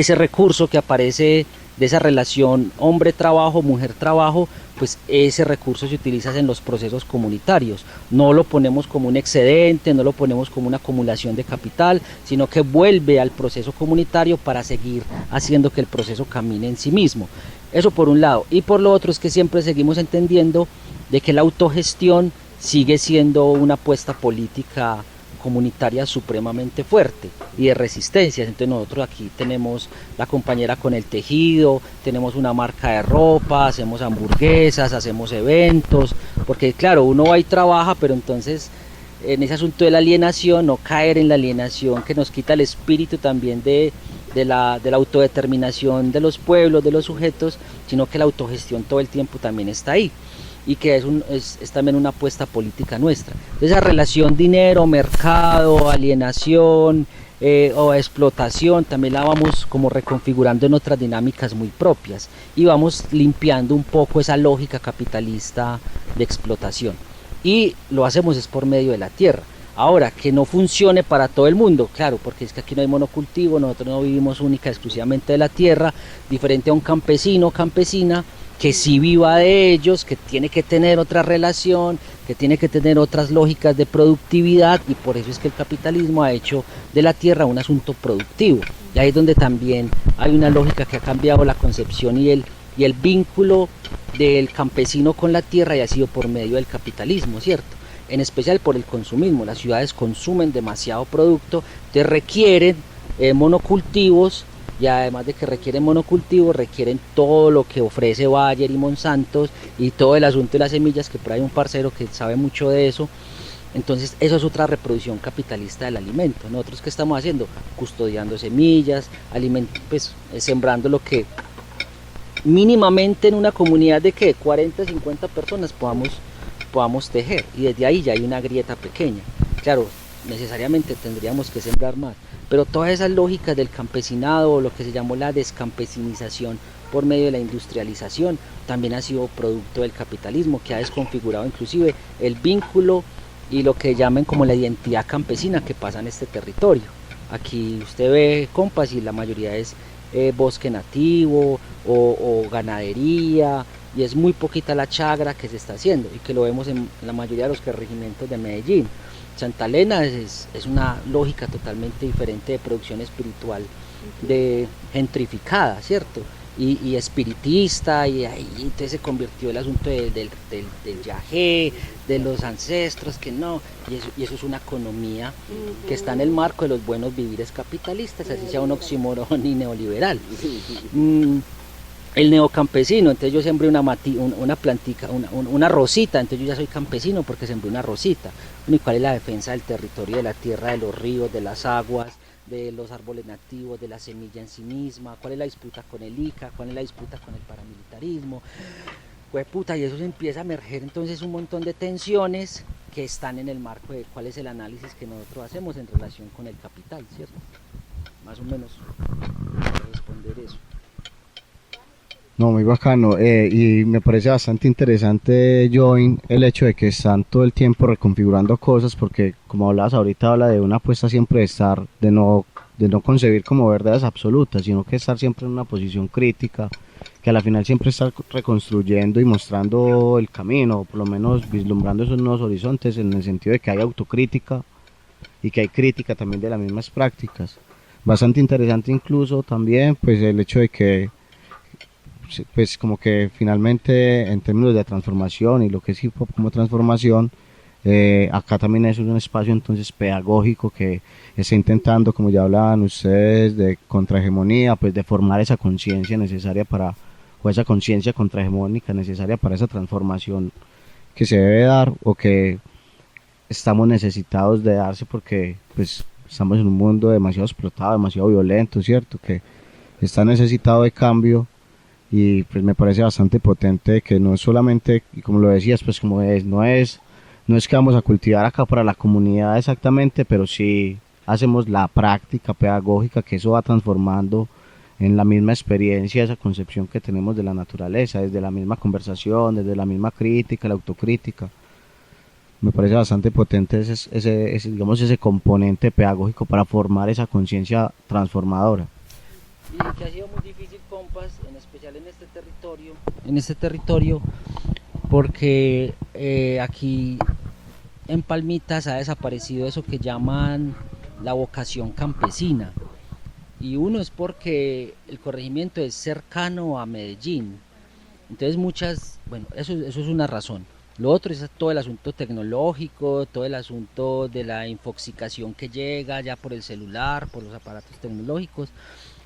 recurso que aparece de esa relación hombre-trabajo, mujer-trabajo, pues ese recurso se utiliza en los procesos comunitarios. No lo ponemos como un excedente, no lo ponemos como una acumulación de capital, sino que vuelve al proceso comunitario para seguir haciendo que el proceso camine en sí mismo. Eso por un lado. Y por lo otro es que siempre seguimos entendiendo de que la autogestión sigue siendo una apuesta política comunitaria supremamente fuerte y de resistencias. Entonces nosotros aquí tenemos la compañera con el tejido, tenemos una marca de ropa, hacemos hamburguesas, hacemos eventos, porque claro, uno va y trabaja, pero entonces en ese asunto de la alienación, no caer en la alienación que nos quita el espíritu también de de la autodeterminación de los pueblos, de los sujetos, sino que la autogestión todo el tiempo también está ahí y que es también una apuesta política nuestra. Esa relación dinero, mercado, alienación o explotación también la vamos como reconfigurando en otras dinámicas muy propias y vamos limpiando un poco esa lógica capitalista de explotación, y lo hacemos es por medio de la tierra. Ahora, que no funcione para todo el mundo, claro, porque es que aquí no hay monocultivo, nosotros no vivimos única exclusivamente de la tierra, diferente a un campesino o campesina que sí viva de ellos, que tiene que tener otra relación, que tiene que tener otras lógicas de productividad, y por eso es que el capitalismo ha hecho de la tierra un asunto productivo. Y ahí es donde también hay una lógica que ha cambiado la concepción y el vínculo del campesino con la tierra, y ha sido por medio del capitalismo, ¿cierto? En especial por el consumismo. Las ciudades consumen demasiado producto, te requieren monocultivos, y además de que requieren monocultivos, requieren todo lo que ofrece Bayer y Monsanto y todo el asunto de las semillas, que por ahí hay un parcero que sabe mucho de eso. Entonces eso es otra reproducción capitalista del alimento. Nosotros, ¿qué estamos haciendo? Custodiando semillas, pues, sembrando lo que mínimamente en una comunidad de 40, 50 personas podamos tejer, y desde ahí ya hay una grieta pequeña. Claro, necesariamente tendríamos que sembrar más, pero todas esas lógicas del campesinado, o lo que se llamó la descampesinización por medio de la industrialización, también ha sido producto del capitalismo, que ha desconfigurado inclusive el vínculo y lo que llaman como la identidad campesina que pasa en este territorio. Aquí usted ve, compas, y la mayoría es bosque nativo o ganadería, y es muy poquita la chagra que se está haciendo, y que lo vemos en la mayoría de los corregimientos de Medellín. Santa Elena es una lógica totalmente diferente de producción espiritual, de gentrificada, ¿cierto? Y espiritista, y ahí entonces se convirtió el asunto del yagé, de los ancestros, que no, y eso es una economía que está en el marco de los buenos vivires capitalistas, así sea un oxímoron y neoliberal. El neocampesino, entonces yo sembré una plantica, una rosita, entonces yo ya soy campesino porque sembré una rosita. ¿Y cuál es la defensa del territorio, de la tierra, de los ríos, de las aguas, de los árboles nativos, de la semilla en sí misma? ¿Cuál es la disputa con el ICA? ¿Cuál es la disputa con el paramilitarismo? Pues puta, y eso se empieza a emerger entonces un montón de tensiones que están en el marco de cuál es el análisis que nosotros hacemos en relación con el capital, ¿cierto? Más o menos para responder eso. No, muy bacano, y me parece bastante interesante, Join, el hecho de que están todo el tiempo reconfigurando cosas, porque como hablabas ahorita, habla de una apuesta siempre de no concebir como verdades absolutas, sino que estar siempre en una posición crítica, que a la final siempre estar reconstruyendo y mostrando el camino, o por lo menos vislumbrando esos nuevos horizontes, en el sentido de que hay autocrítica y que hay crítica también de las mismas prácticas. Bastante interesante incluso también pues el hecho de que pues como que finalmente en términos de transformación y lo que es hip hop como transformación, acá también es un espacio entonces pedagógico que está intentando, como ya hablaban ustedes, de contrahegemonía, pues de formar esa conciencia necesaria o esa conciencia contrahegemónica necesaria para esa transformación que se debe dar, o que estamos necesitados de darse, porque pues estamos en un mundo demasiado explotado, demasiado violento, ¿cierto? Que está necesitado de cambio. Y pues me parece bastante potente que no es solamente, y como lo decías, pues como no es que vamos a cultivar acá para la comunidad exactamente, pero sí hacemos la práctica pedagógica, que eso va transformando en la misma experiencia esa concepción que tenemos de la naturaleza, desde la misma conversación, desde la misma crítica, la autocrítica. Me parece bastante potente ese componente pedagógico para formar esa conciencia transformadora. Y que ha sido muy difícil, compas, en especial en este territorio, porque aquí en Palmitas ha desaparecido eso que llaman la vocación campesina, y uno es porque el corregimiento es cercano a Medellín, entonces eso es una razón. Lo otro es todo el asunto tecnológico, todo el asunto de la infoxicación que llega ya por el celular, por los aparatos tecnológicos.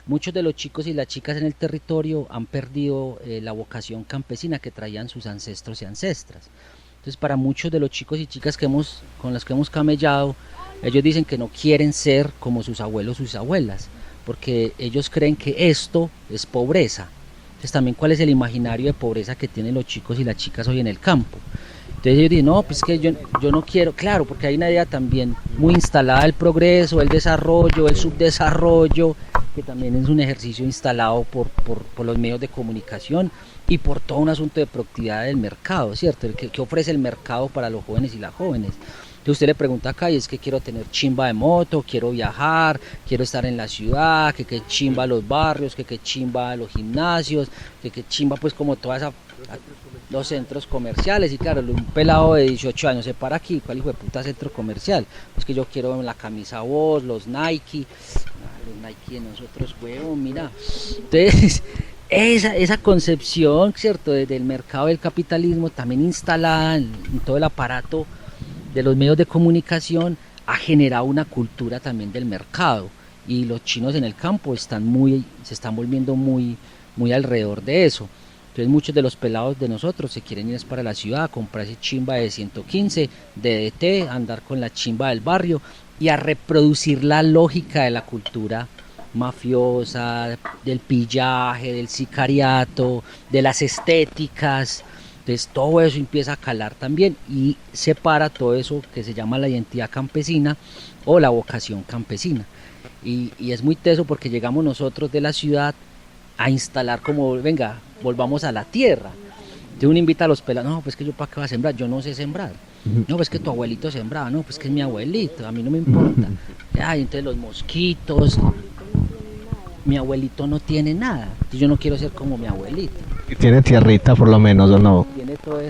Muchos de los chicos y las chicas en el territorio han perdido la vocación campesina que traían sus ancestros y ancestras. Entonces, para muchos de los chicos y chicas con los que hemos camellado, ellos dicen que no quieren ser como sus abuelos, sus abuelas, porque ellos creen que esto es pobreza. Entonces también cuál es el imaginario de pobreza que tienen los chicos y las chicas hoy en el campo. Entonces ellos dicen, no, pues que yo no quiero, claro, porque hay una idea también muy instalada del progreso, el desarrollo, el subdesarrollo, que también es un ejercicio instalado por los medios de comunicación y por todo un asunto de productividad del mercado, ¿cierto? ¿Qué ofrece el mercado para los jóvenes y las jóvenes? Entonces usted le pregunta acá y es que quiero tener chimba de moto, quiero viajar, quiero estar en la ciudad, que qué chimba los barrios, que qué chimba los gimnasios, que qué chimba pues como toda esa... los centros comerciales, y claro, un pelado de 18 años se para aquí, ¿cuál hijo de puta centro comercial? Es que yo quiero la camisa Boss, los Nike de nosotros, huevón, mira. Entonces, esa concepción, ¿cierto?, del mercado del capitalismo, también instalada en todo el aparato de los medios de comunicación, ha generado una cultura también del mercado, y los chinos en el campo se están volviendo muy alrededor de eso. Entonces muchos de los pelados de nosotros se quieren ir para la ciudad a comprarse chimba de 115, de DT, a andar con la chimba del barrio y a reproducir la lógica de la cultura mafiosa, del pillaje, del sicariato, de las estéticas. Entonces todo eso empieza a calar también y separa todo eso que se llama la identidad campesina o la vocación campesina. Y es muy teso porque llegamos nosotros de la ciudad a instalar como, venga, volvamos a la tierra. Entonces uno invita a los pelados, no, pues que yo para qué voy a sembrar, yo no sé sembrar. No, pues que tu abuelito sembraba, no, pues que es mi abuelito, a mí no me importa. Ya, y entonces los mosquitos, mi abuelito no tiene nada, entonces yo no quiero ser como mi abuelito. ¿Y tiene tierrita por lo menos o no? Tiene toda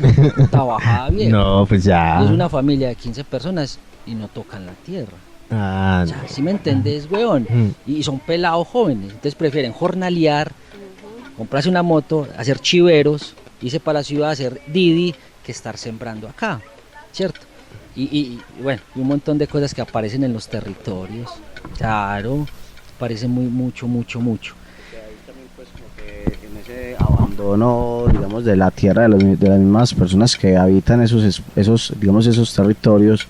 trabajada bien. No, pues ya. Es una familia de 15 personas y no tocan la tierra. Ah, o sea, ¿sí me entendés, weón? Y son pelados jóvenes, entonces prefieren jornalear, comprarse una moto, hacer chiveros, irse para la ciudad a hacer Didi, que estar sembrando acá, ¿cierto? Y bueno, y un montón de cosas que aparecen en los territorios, claro, aparecen mucho. En ese abandono, digamos, de la tierra de las mismas personas que habitan esos territorios,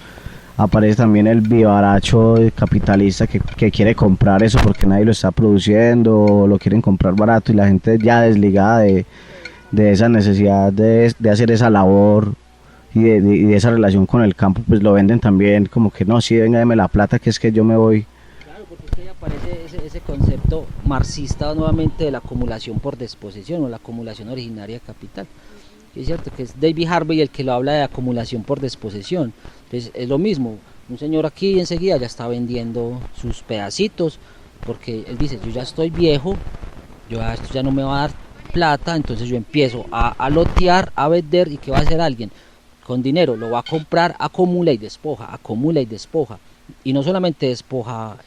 aparece también el vivaracho capitalista que quiere comprar eso porque nadie lo está produciendo, o lo quieren comprar barato, y la gente ya desligada de esa necesidad de hacer esa labor y de esa relación con el campo, pues lo venden también como que no, sí, venga, deme la plata, que es que yo me voy. Claro, porque es que ahí aparece ese concepto marxista nuevamente de la acumulación por desposesión o la acumulación originaria de capital. Es cierto que es David Harvey el que lo habla de acumulación por desposesión. Entonces es lo mismo, un señor aquí enseguida ya está vendiendo sus pedacitos porque él dice, yo ya estoy viejo, esto ya no me va a dar plata, entonces yo empiezo a lotear, a vender, y ¿qué va a hacer alguien? Con dinero lo va a comprar, acumula y despoja, y no solamente despoja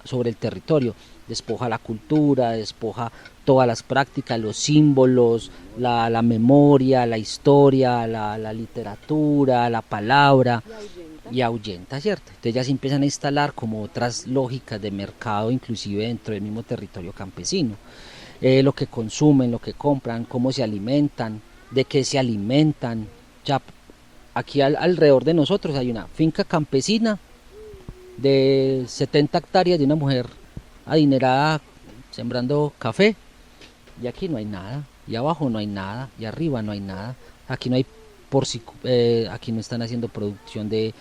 sobre el territorio, despoja la cultura, despoja todas las prácticas, los símbolos, la memoria, la historia, la literatura, la palabra, y ahuyenta, ¿cierto? Entonces ya se empiezan a instalar como otras lógicas de mercado, inclusive dentro del mismo territorio campesino. Lo que consumen, lo que compran, cómo se alimentan, de qué se alimentan. Ya aquí alrededor de nosotros hay una finca campesina de 70 hectáreas de una mujer adinerada sembrando café, y aquí no hay nada, y abajo no hay nada, y arriba no hay nada. Aquí no hay aquí no están haciendo producción de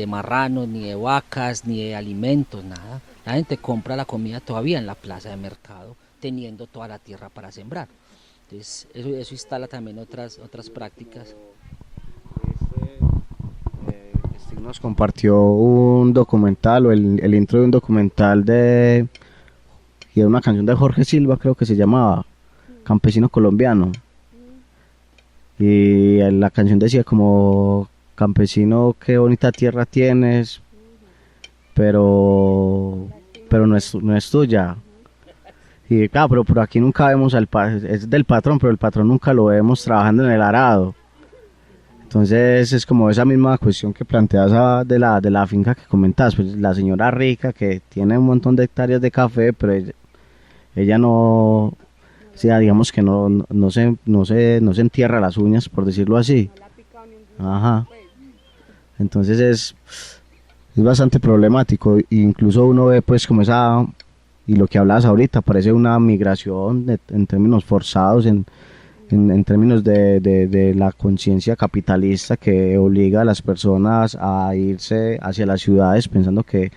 marranos, ni de vacas, ni de alimentos, nada. La gente compra la comida todavía en la plaza de mercado, teniendo toda la tierra para sembrar. Entonces eso instala también otras prácticas. Este nos compartió un documental, o el intro de un documental de una canción de Jorge Silva, creo que se llamaba Campesino Colombiano, y la canción decía como: campesino, qué bonita tierra tienes, pero no es tuya. Y claro, pero aquí nunca vemos es del patrón, pero el patrón nunca lo vemos trabajando en el arado. Entonces es como esa misma cuestión que planteas de la finca que comentas, pues la señora rica que tiene un montón de hectáreas de café, pero ella no, o sea, digamos que no se entierra las uñas, por decirlo así. Ajá. Entonces es bastante problemático, e incluso uno ve pues como esa y lo que hablabas ahorita, parece una migración en términos forzados, en términos de la conciencia capitalista que obliga a las personas a irse hacia las ciudades pensando que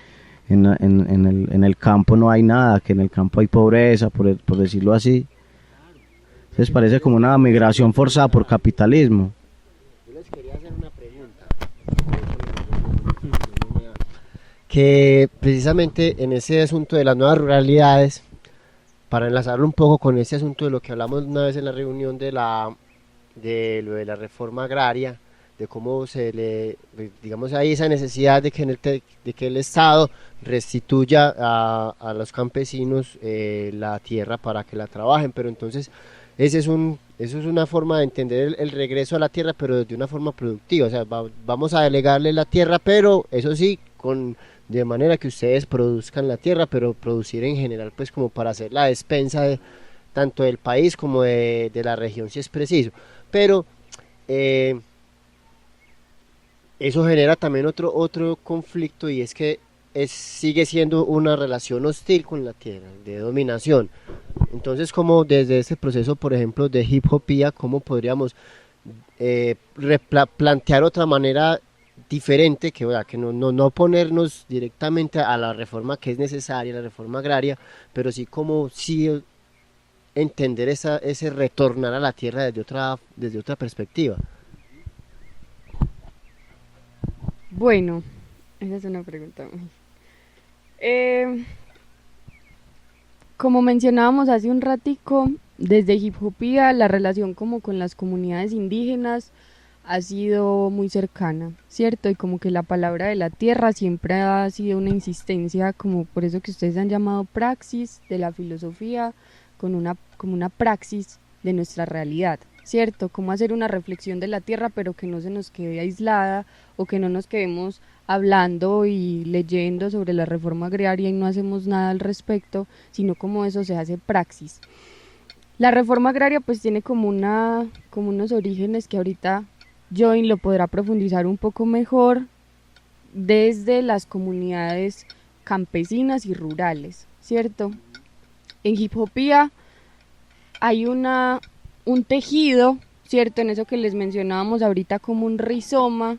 en el campo no hay nada, que en el campo hay pobreza, por decirlo así. Entonces parece como una migración forzada por capitalismo. Yo les quería hacer una pregunta, que precisamente en ese asunto de las nuevas ruralidades, para enlazarlo un poco con ese asunto de lo que hablamos una vez en la reunión de lo de la reforma agraria, de cómo digamos, hay esa necesidad de que el Estado restituya a los campesinos la tierra para que la trabajen, pero entonces eso es una forma de entender el regreso a la tierra, pero de una forma productiva. O sea, vamos a delegarle la tierra, pero eso sí, de manera que ustedes produzcan la tierra, pero producir en general, pues como para hacer la despensa tanto del país como de la región, si es preciso. Pero eso genera también otro conflicto, y es que sigue siendo una relación hostil con la tierra, de dominación. Entonces, como desde este proceso, por ejemplo, de hip hopía, ¿cómo podríamos plantear otra manera diferente, que no ponernos directamente a la reforma que es necesaria, la reforma agraria, pero sí como sí entender ese retornar a la tierra desde otra perspectiva? Bueno, esa es una pregunta. Como mencionábamos hace un ratico, desde Hip Hopía la relación como con las comunidades indígenas ha sido muy cercana, ¿cierto? Y como que la palabra de la tierra siempre ha sido una insistencia, como por eso que ustedes han llamado praxis de la filosofía, como una praxis de nuestra realidad, ¿cierto? Cómo hacer una reflexión de la tierra, pero que no se nos quede aislada, o que no nos quedemos hablando y leyendo sobre la reforma agraria y no hacemos nada al respecto, sino como eso se hace praxis. La reforma agraria pues tiene como unos orígenes que ahorita Join lo podrá profundizar un poco mejor, desde las comunidades campesinas y rurales, ¿cierto? En Hip Hopía hay un tejido, ¿cierto? En eso que les mencionábamos ahorita, como un rizoma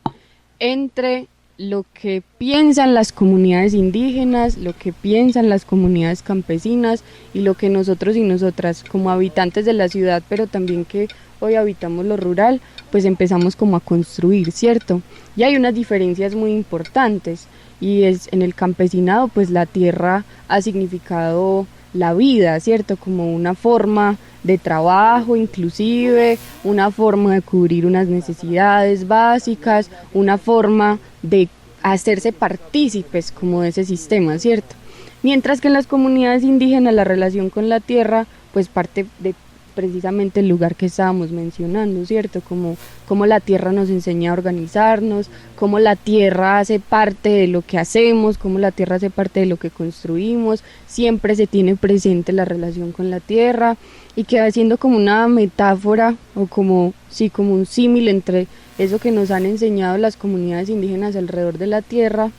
entre lo que piensan las comunidades indígenas, lo que piensan las comunidades campesinas y lo que nosotros y nosotras como habitantes de la ciudad, pero también que hoy habitamos lo rural, pues empezamos como a construir, ¿cierto? Y hay unas diferencias muy importantes, y es en el campesinado pues la tierra ha significado la vida, ¿cierto? Como una forma de trabajo inclusive, una forma de cubrir unas necesidades básicas, una forma de hacerse partícipes como de ese sistema, ¿cierto? Mientras que en las comunidades indígenas la relación con la tierra pues parte de precisamente el lugar que estábamos mencionando, ¿cierto? Como la tierra nos enseña a organizarnos, como la tierra hace parte de lo que hacemos, como la tierra hace parte de lo que construimos, siempre se tiene presente la relación con la tierra, y queda siendo como una metáfora o como un símil entre eso que nos han enseñado las comunidades indígenas alrededor de la tierra.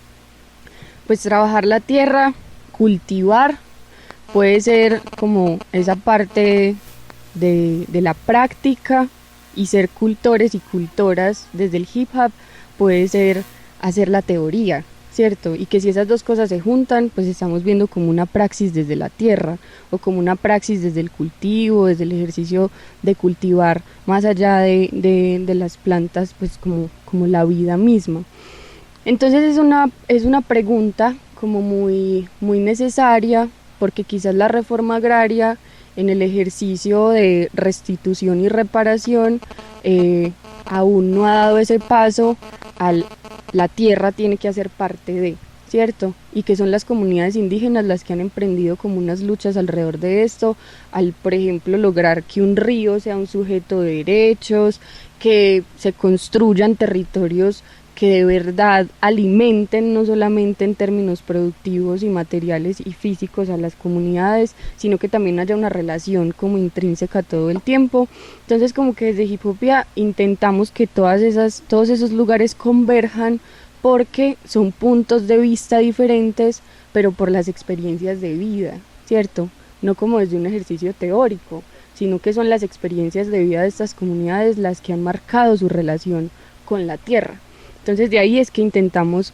Pues trabajar la tierra, cultivar, puede ser como esa parte de la práctica, y ser cultores y cultoras desde el hip hop puede ser hacer la teoría, ¿cierto? Y que si esas dos cosas se juntan, pues estamos viendo como una praxis desde la tierra, o como una praxis desde el cultivo, desde el ejercicio de cultivar más allá de las plantas, pues como la vida misma. Entonces es una pregunta como muy, muy necesaria, porque quizás la reforma agraria en el ejercicio de restitución y reparación aún no ha dado ese paso la tierra tiene que hacer parte de, ¿cierto? Y que son las comunidades indígenas las que han emprendido como unas luchas alrededor de esto, por ejemplo, lograr que un río sea un sujeto de derechos, que se construyan territorios que de verdad alimenten no solamente en términos productivos y materiales y físicos a las comunidades, sino que también haya una relación como intrínseca todo el tiempo. Entonces como que desde Hip Hopía intentamos que todos esos lugares converjan, porque son puntos de vista diferentes, pero por las experiencias de vida, ¿cierto? No como desde un ejercicio teórico, sino que son las experiencias de vida de estas comunidades las que han marcado su relación con la tierra. Entonces de ahí es que intentamos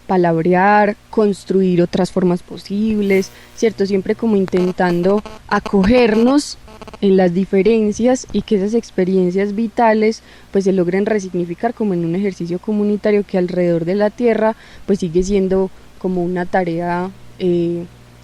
palabrear, construir otras formas posibles, ¿cierto? Siempre como intentando acogernos en las diferencias y que esas experiencias vitales pues se logren resignificar como en un ejercicio comunitario que alrededor de la tierra pues sigue siendo como una tarea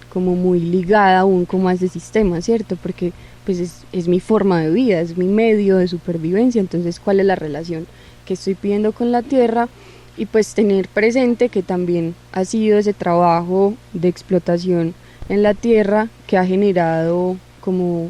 como muy ligada aún como a ese sistema, ¿cierto? Porque pues es mi forma de vida, es mi medio de supervivencia, entonces ¿cuál es la relación que estoy pidiendo con la tierra? Y pues tener presente que también ha sido ese trabajo de explotación en la tierra que ha generado como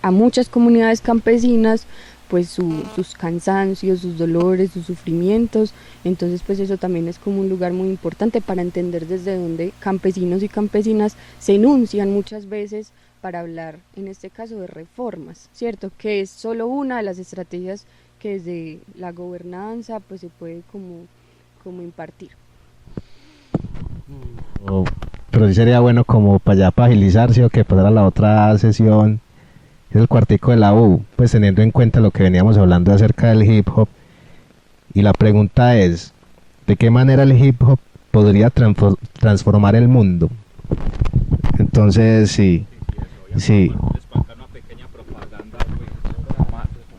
a muchas comunidades campesinas pues sus cansancios, sus dolores, sus sufrimientos, entonces pues eso también es como un lugar muy importante para entender desde dónde campesinos y campesinas se enuncian muchas veces para hablar en este caso de reformas, ¿cierto? Que es solo una de las estrategias que desde la gobernanza pues se puede como impartir. Pero sí sería bueno como para allá para agilizarse o que pasar a la otra sesión, es el cuartico de la U, pues teniendo en cuenta lo que veníamos hablando acerca del hip hop. Y la pregunta es, ¿de qué manera el hip hop podría transformar el mundo? Entonces sí.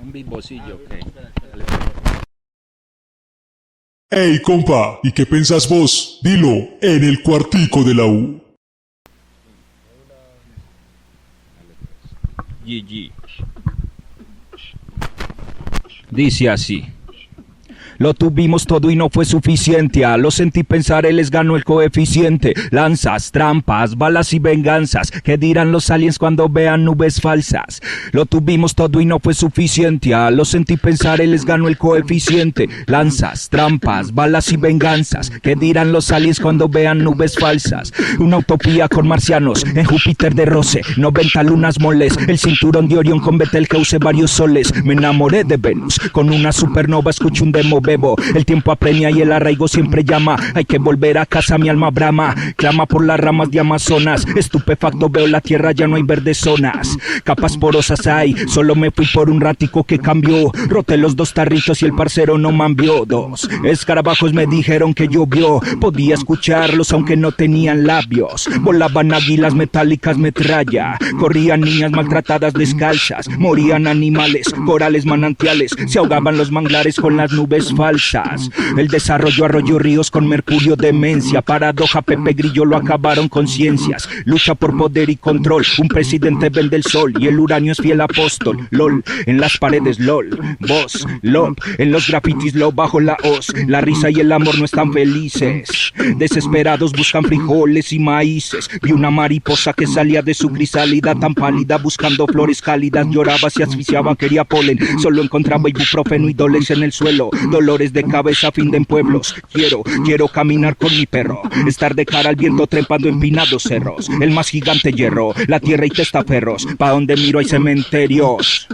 Un bimbosillo, Ey, compa, ¿y qué pensás vos? Dilo, en el cuartico de la U. GG. Dice así. Lo tuvimos todo y no fue suficiente. A lo sentí pensar, él les ganó el coeficiente. Lanzas, trampas, balas y venganzas. ¿Qué dirán los aliens cuando vean nubes falsas? Lo tuvimos todo y no fue suficiente. A lo sentí pensar, él les ganó el coeficiente. Lanzas, trampas, balas y venganzas. ¿Qué dirán los aliens cuando vean nubes falsas? Una utopía con marcianos en Júpiter de roce. 90 lunas moles. El cinturón de Orión con Betelgeuse varios soles. Me enamoré de Venus. Con una supernova escuché un demo bebo. El tiempo apremia y el arraigo siempre llama. Hay que volver a casa, mi alma brama. Clama por las ramas de Amazonas. Estupefacto veo la tierra, ya no hay verdes zonas. Capas porosas hay, solo me fui por un ratico que cambió. Roté los 2 tarritos y el parcero no mambió. 2 escarabajos me dijeron que llovió. Podía escucharlos aunque no tenían labios. Volaban águilas metálicas metralla. Corrían niñas maltratadas descalzas. Morían animales, corales, manantiales. Se ahogaban los manglares con las nubes falsas. El desarrollo arrolló ríos con mercurio, demencia. Paradoja, Pepe Grillo lo acabaron con ciencias. Lucha por poder y control. Un presidente vende el sol y el uranio es fiel apóstol. LOL, en las paredes LOL. Voz, LOL, en los grafitis LOL bajo la hoz. La risa y el amor no están felices. Desesperados buscan frijoles y maíces. Vi una mariposa que salía de su crisálida tan pálida buscando flores cálidas. Lloraba, se asfixiaba, quería polen. Solo encontraba ibuprofeno y Dolex en el suelo. Dolores de cabeza finden pueblos. Quiero caminar con mi perro. Estar de cara al viento trepando empinados cerros. El más gigante hierro, la tierra y testaferros. Pa' donde miro hay cementerios.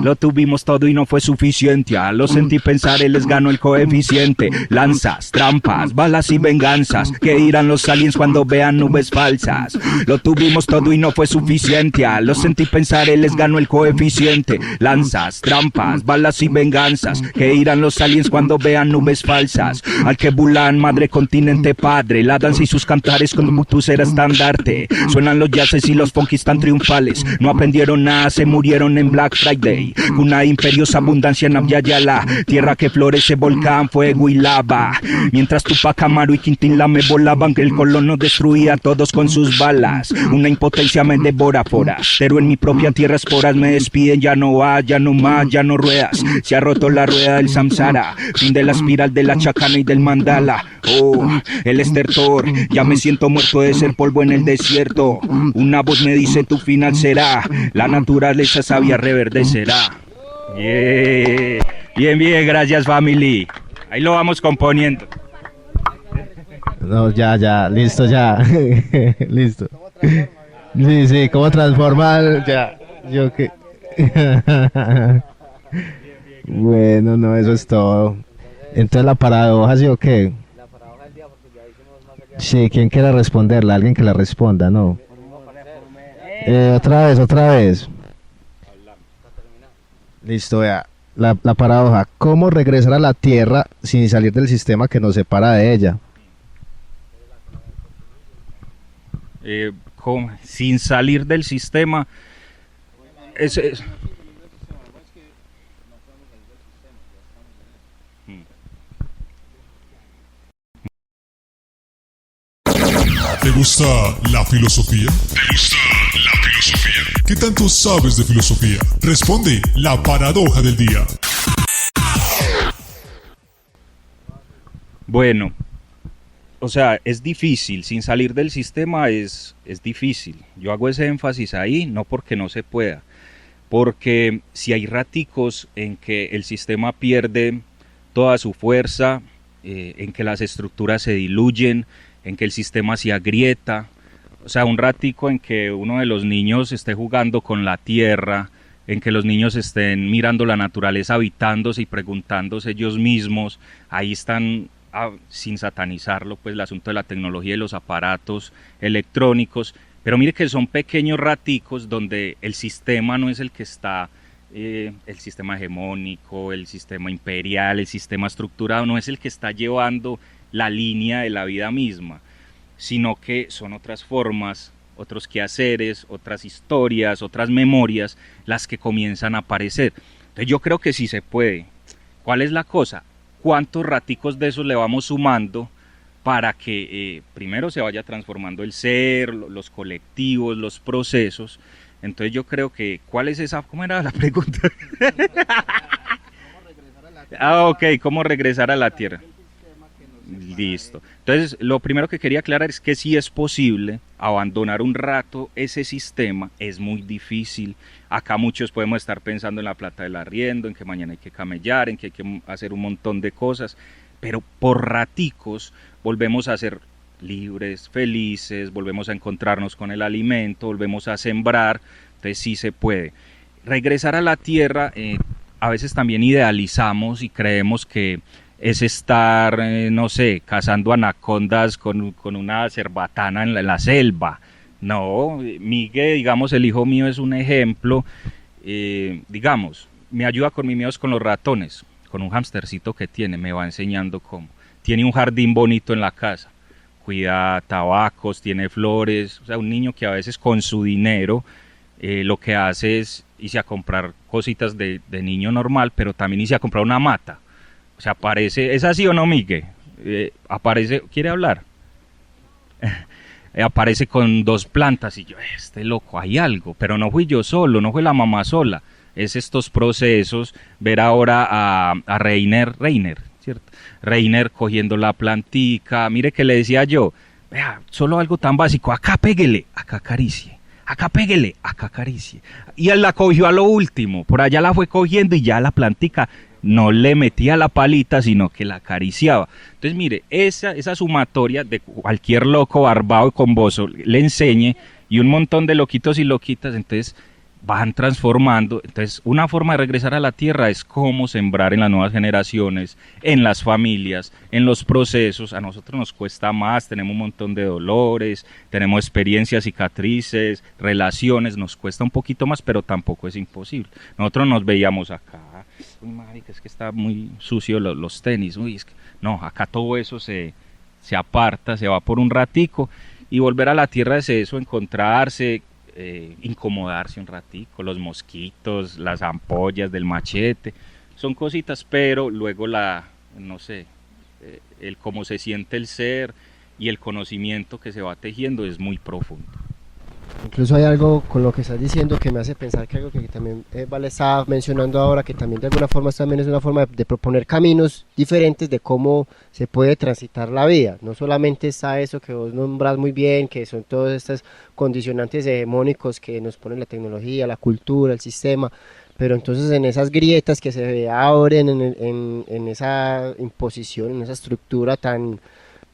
Lo tuvimos todo y no fue suficiente. A lo sentí pensar, él les ganó el coeficiente. Lanzas, trampas, balas y venganzas. ¿Qué dirán los aliens cuando vean nubes falsas? Lo tuvimos todo y no fue suficiente. A lo sentí pensar, él les ganó el coeficiente. Lanzas, trampas, balas y venganzas. ¿Qué dirán los aliens cuando vean nubes falsas? Al que bulan, madre, continente, padre. La danza y sus cantares con Mutus era estandarte. Suenan los jazzes y los funkis tan triunfales. No aprendieron nada, se murieron en Black Friday. Una imperiosa abundancia en Abyayala. Tierra que florece, volcán, fuego y lava. Mientras Tupac Amaru y Quintín Lame volaban, que el colono destruía a todos con sus balas. Una impotencia me devora foras. Pero en mi propia tierra esporas me despiden. Ya no va, ya no más, ya no ruedas. Se ha roto la rueda del samsara. Fin de la espiral de la chacana y del mandala. Oh, el estertor. Ya me siento muerto de ser polvo en el desierto. Una voz me dice tu final será. La naturaleza sabia reverdecerá. Yeah. Bien, gracias family. Ahí lo vamos componiendo. No, ya, listo, ya. Listo. Sí, ¿cómo transformar? Ya, yo que... Bueno, no, eso es todo. Entonces la paradoja, ¿sí o qué? Sí, ¿quién quiera responderla? Alguien que la responda, ¿no? Otra vez. Listo, vea. La paradoja. ¿Cómo regresar a la Tierra sin salir del sistema que nos separa de ella? Sin salir del sistema. ¿Te gusta la filosofía? ¿Qué tanto sabes de filosofía? Responde la paradoja del día. Bueno, o sea, es difícil, sin salir del sistema es difícil. Yo hago ese énfasis ahí, no porque no se pueda, porque si hay raticos en que el sistema pierde toda su fuerza, en que las estructuras se diluyen, en que el sistema se agrieta, o sea, un ratico en que uno de los niños esté jugando con la tierra, en que los niños estén mirando la naturaleza, habitándose y preguntándose ellos mismos, ahí están, sin satanizarlo, pues el asunto de la tecnología y los aparatos electrónicos, pero mire que son pequeños raticos donde el sistema no es el que está, el sistema hegemónico, el sistema imperial, el sistema estructurado, no es el que está llevando la línea de la vida misma, sino que son otras formas, otros quehaceres, otras historias, otras memorias, las que comienzan a aparecer. Entonces yo creo que sí se puede. ¿Cuál es la cosa? ¿Cuántos raticos de esos le vamos sumando para que primero se vaya transformando el ser, los colectivos, los procesos? Entonces yo creo que, ¿cuál es esa? ¿Cómo era la pregunta? Ok, ¿cómo regresar a la Tierra? Listo. Entonces, lo primero que quería aclarar es que sí es posible abandonar un rato ese sistema, es muy difícil. Acá muchos podemos estar pensando en la plata del arriendo, en que mañana hay que camellar, en que hay que hacer un montón de cosas, pero por raticos volvemos a ser libres, felices, volvemos a encontrarnos con el alimento, volvemos a sembrar, entonces sí se puede. Regresar a la tierra, a veces también idealizamos y creemos que es estar, no sé, cazando anacondas con una cerbatana en la selva. No, Miguel, digamos, el hijo mío es un ejemplo, digamos, me ayuda con mis miedos con los ratones, con un hamstercito que tiene, me va enseñando cómo. Tiene un jardín bonito en la casa, cuida tabacos, tiene flores, o sea, un niño que a veces con su dinero lo que hace es irse a comprar cositas de niño normal, pero también irse a comprar una mata. O sea, aparece, ¿es así o no, Miguel? Aparece, ¿quiere hablar? Aparece con 2 plantas y yo, este loco, hay algo, pero no fui yo solo, no fue la mamá sola, es estos procesos, ver ahora a Reiner, ¿cierto? Reiner cogiendo la plantica, mire que le decía yo, vea, solo algo tan básico, acá péguele, acá acaricie, acá péguele, acá acaricie, y él la cogió a lo último, por allá la fue cogiendo y ya la plantica no le metía la palita, sino que la acariciaba. Entonces, mire, esa sumatoria de cualquier loco barbado y con bozo le enseñe, y un montón de loquitos y loquitas, entonces van transformando. Entonces, una forma de regresar a la tierra es cómo sembrar en las nuevas generaciones, en las familias, en los procesos. A nosotros nos cuesta más, tenemos un montón de dolores, tenemos experiencias, cicatrices, relaciones, nos cuesta un poquito más, pero tampoco es imposible. Nosotros nos veíamos acá, uy, marica, es que está muy sucio los tenis, uy, es que no, acá todo eso se aparta, se va por un ratico, y volver a la tierra es eso, encontrarse, incomodarse un ratico, los mosquitos, las ampollas del machete, son cositas, pero luego no sé, el cómo se siente el ser y el conocimiento que se va tejiendo es muy profundo. Incluso hay algo con lo que estás diciendo que me hace pensar que algo que también Vale estaba mencionando ahora, que también de alguna forma también es una forma de proponer caminos diferentes de cómo se puede transitar la vida. No solamente está eso que vos nombras muy bien, que son todos estos condicionantes hegemónicos que nos ponen la tecnología, la cultura, el sistema, pero entonces en esas grietas que se abren en esa imposición, en esa estructura tan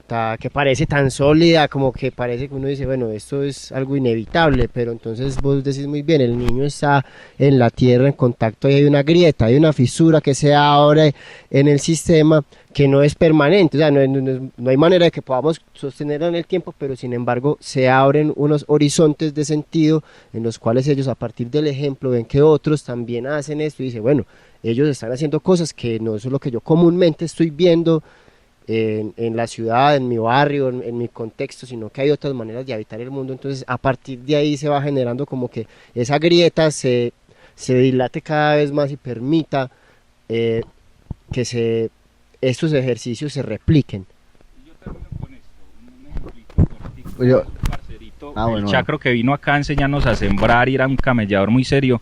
grieta que parece tan sólida, como que parece que uno dice, bueno, esto es algo inevitable, pero entonces vos decís muy bien, el niño está en la tierra en contacto y hay una grieta, hay una fisura que se abre en el sistema que no es permanente, o sea, no hay manera de que podamos sostenerla en el tiempo, pero sin embargo se abren unos horizontes de sentido en los cuales ellos, a partir del ejemplo, ven que otros también hacen esto y dicen, bueno, ellos están haciendo cosas que no es lo que yo comúnmente estoy viendo en la ciudad, en mi barrio, en mi contexto, sino que hay otras maneras de habitar el mundo. Entonces a partir de ahí se va generando como que esa grieta se dilate cada vez más y permita que estos ejercicios se repliquen. El chacro que vino acá a enseñarnos a sembrar y era un camellador muy serio,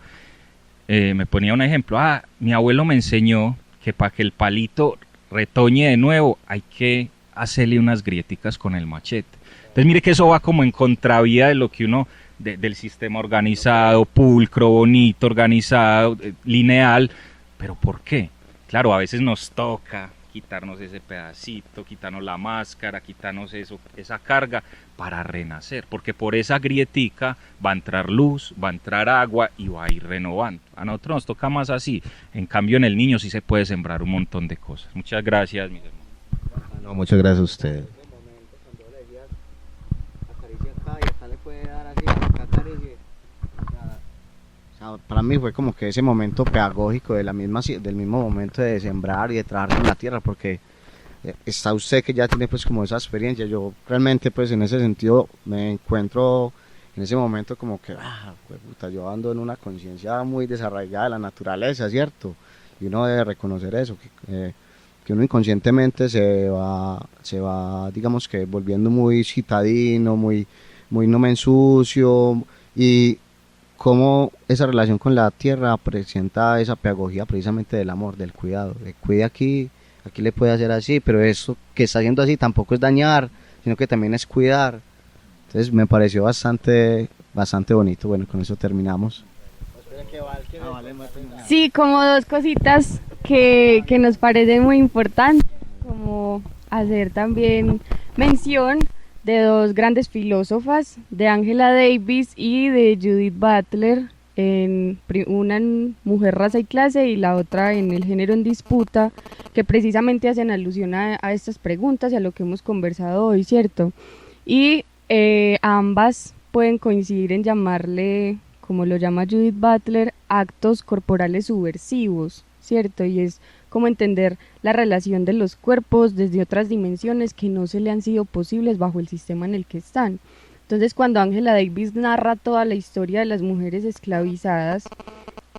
me ponía un ejemplo. Mi abuelo me enseñó que para que el palito retoñe de nuevo hay que hacerle unas grieticas con el machete. Entonces mire que eso va como en contravía de lo que uno, del sistema organizado, pulcro, bonito, organizado, lineal. ¿Pero por qué? Claro, a veces nos toca quitarnos ese pedacito, quitarnos la máscara, quitarnos esa carga para renacer, porque por esa grietica va a entrar luz, va a entrar agua y va a ir renovando. A nosotros nos toca más así, en cambio en el niño sí se puede sembrar un montón de cosas. Muchas gracias, mis hermanos. No, muchas gracias a usted. Para mí fue como que ese momento pedagógico del mismo momento de sembrar y de trabajar con la tierra, porque está usted que ya tiene pues como esa experiencia. Yo realmente pues en ese sentido me encuentro en ese momento como que puta, yo ando en una conciencia muy desarraigada de la naturaleza, ¿cierto? Y uno debe reconocer eso, que uno inconscientemente se va digamos que volviendo muy citadino, muy no me ensucio, y cómo esa relación con la tierra presenta esa pedagogía precisamente del amor, del cuidado, de cuide aquí le puede hacer así, pero eso que está haciendo así tampoco es dañar, sino que también es cuidar. Entonces me pareció bastante bonito. Bueno, con eso terminamos. Sí, como dos cositas que nos parecen muy importantes, como hacer también mención de dos grandes filósofas, de Angela Davis y de Judith Butler, una en Mujer, Raza y Clase y la otra en El género en disputa, que precisamente hacen alusión a estas preguntas y a lo que hemos conversado hoy, ¿cierto? Y ambas pueden coincidir en llamarle, como lo llama Judith Butler, actos corporales subversivos, ¿cierto? Y es como entender la relación de los cuerpos desde otras dimensiones que no se le han sido posibles bajo el sistema en el que están. Entonces, cuando Angela Davis narra toda la historia de las mujeres esclavizadas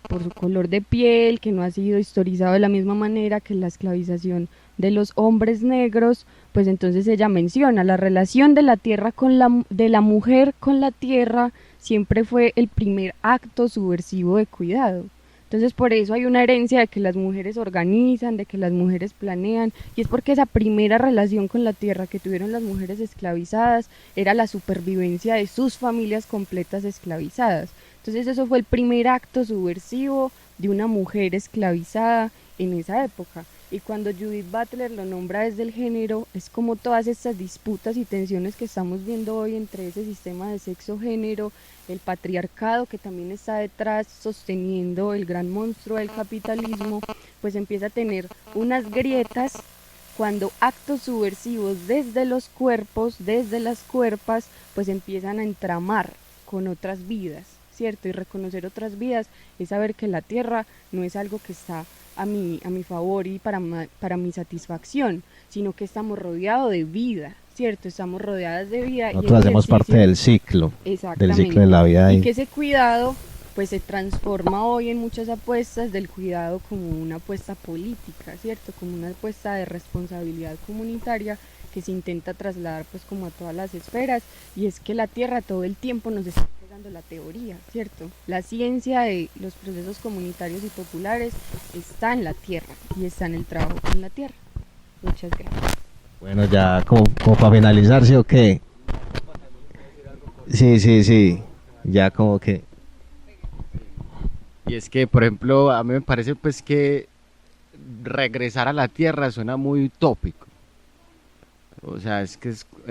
por su color de piel, que no ha sido historizado de la misma manera que la esclavización de los hombres negros, pues entonces ella menciona la relación de la tierra de la mujer con la tierra siempre fue el primer acto subversivo de cuidado. Entonces por eso hay una herencia de que las mujeres organizan, de que las mujeres planean, y es porque esa primera relación con la tierra que tuvieron las mujeres esclavizadas era la supervivencia de sus familias completas esclavizadas. Entonces eso fue el primer acto subversivo de una mujer esclavizada en esa época. Y cuando Judith Butler lo nombra desde el género, es como todas estas disputas y tensiones que estamos viendo hoy entre ese sistema de sexo-género, el patriarcado que también está detrás sosteniendo el gran monstruo del capitalismo, pues empieza a tener unas grietas cuando actos subversivos desde los cuerpos, desde las cuerpas, pues empiezan a entramar con otras vidas, ¿cierto? Y reconocer otras vidas es saber que la tierra no es algo que está a mi favor y para mi satisfacción, sino que estamos rodeados de vida, ¿cierto? Estamos rodeadas de vida. Nosotros hacemos parte del ciclo de la vida. Y que ese cuidado pues se transforma hoy en muchas apuestas del cuidado como una apuesta política, ¿cierto? Como una apuesta de responsabilidad comunitaria que se intenta trasladar pues como a todas las esferas, y es que la tierra todo el tiempo nos está entregando la teoría, ¿cierto? La ciencia de los procesos comunitarios y populares está en la tierra y está en el trabajo con la tierra. Muchas gracias. Bueno, ya como para finalizar, ¿sí o qué? Sí, ya como que... Y es que, por ejemplo, a mí me parece pues que regresar a la tierra suena muy utópico. O sea, es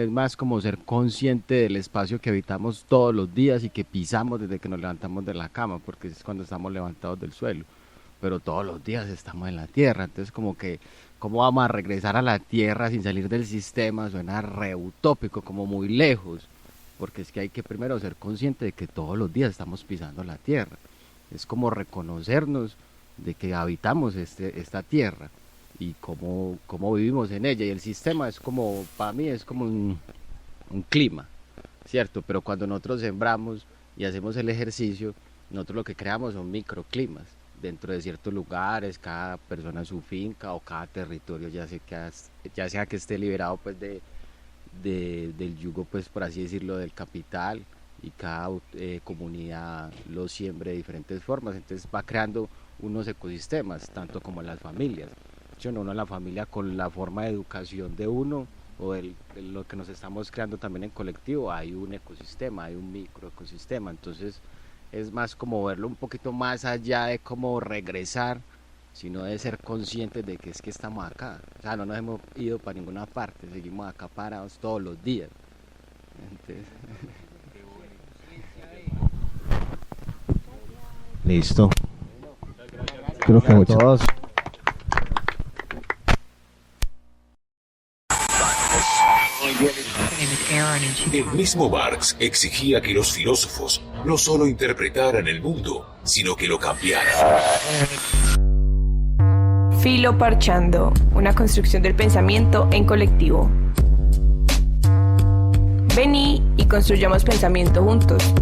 más como ser consciente del espacio que habitamos todos los días y que pisamos desde que nos levantamos de la cama, porque es cuando estamos levantados del suelo. Pero todos los días estamos en la tierra, entonces como que, ¿cómo vamos a regresar a la tierra sin salir del sistema? Suena re utópico, como muy lejos, porque es que hay que primero ser consciente de que todos los días estamos pisando la tierra. Es como reconocernos de que habitamos esta tierra y cómo vivimos en ella, y el sistema es como, para mí es como un clima, ¿cierto? Pero cuando nosotros sembramos y hacemos el ejercicio, nosotros lo que creamos son microclimas dentro de ciertos lugares, cada persona en su finca o cada territorio, ya sea que esté liberado pues del yugo, pues por así decirlo, del capital, y cada comunidad lo siembre de diferentes formas, entonces va creando unos ecosistemas, tanto como las familias. Uno en la familia, con la forma de educación de uno o de lo que nos estamos creando también en colectivo, hay un ecosistema, hay un microecosistema. Entonces es más como verlo un poquito más allá de cómo regresar, sino de ser conscientes de que es que estamos acá. O sea, no nos hemos ido para ninguna parte, seguimos acá parados todos los días. Entonces... Listo. Creo que mucho. Todos. El mismo Marx exigía que los filósofos no solo interpretaran el mundo, sino que lo cambiaran. Filoparchando, una construcción del pensamiento en colectivo. Vení y construyamos pensamiento juntos.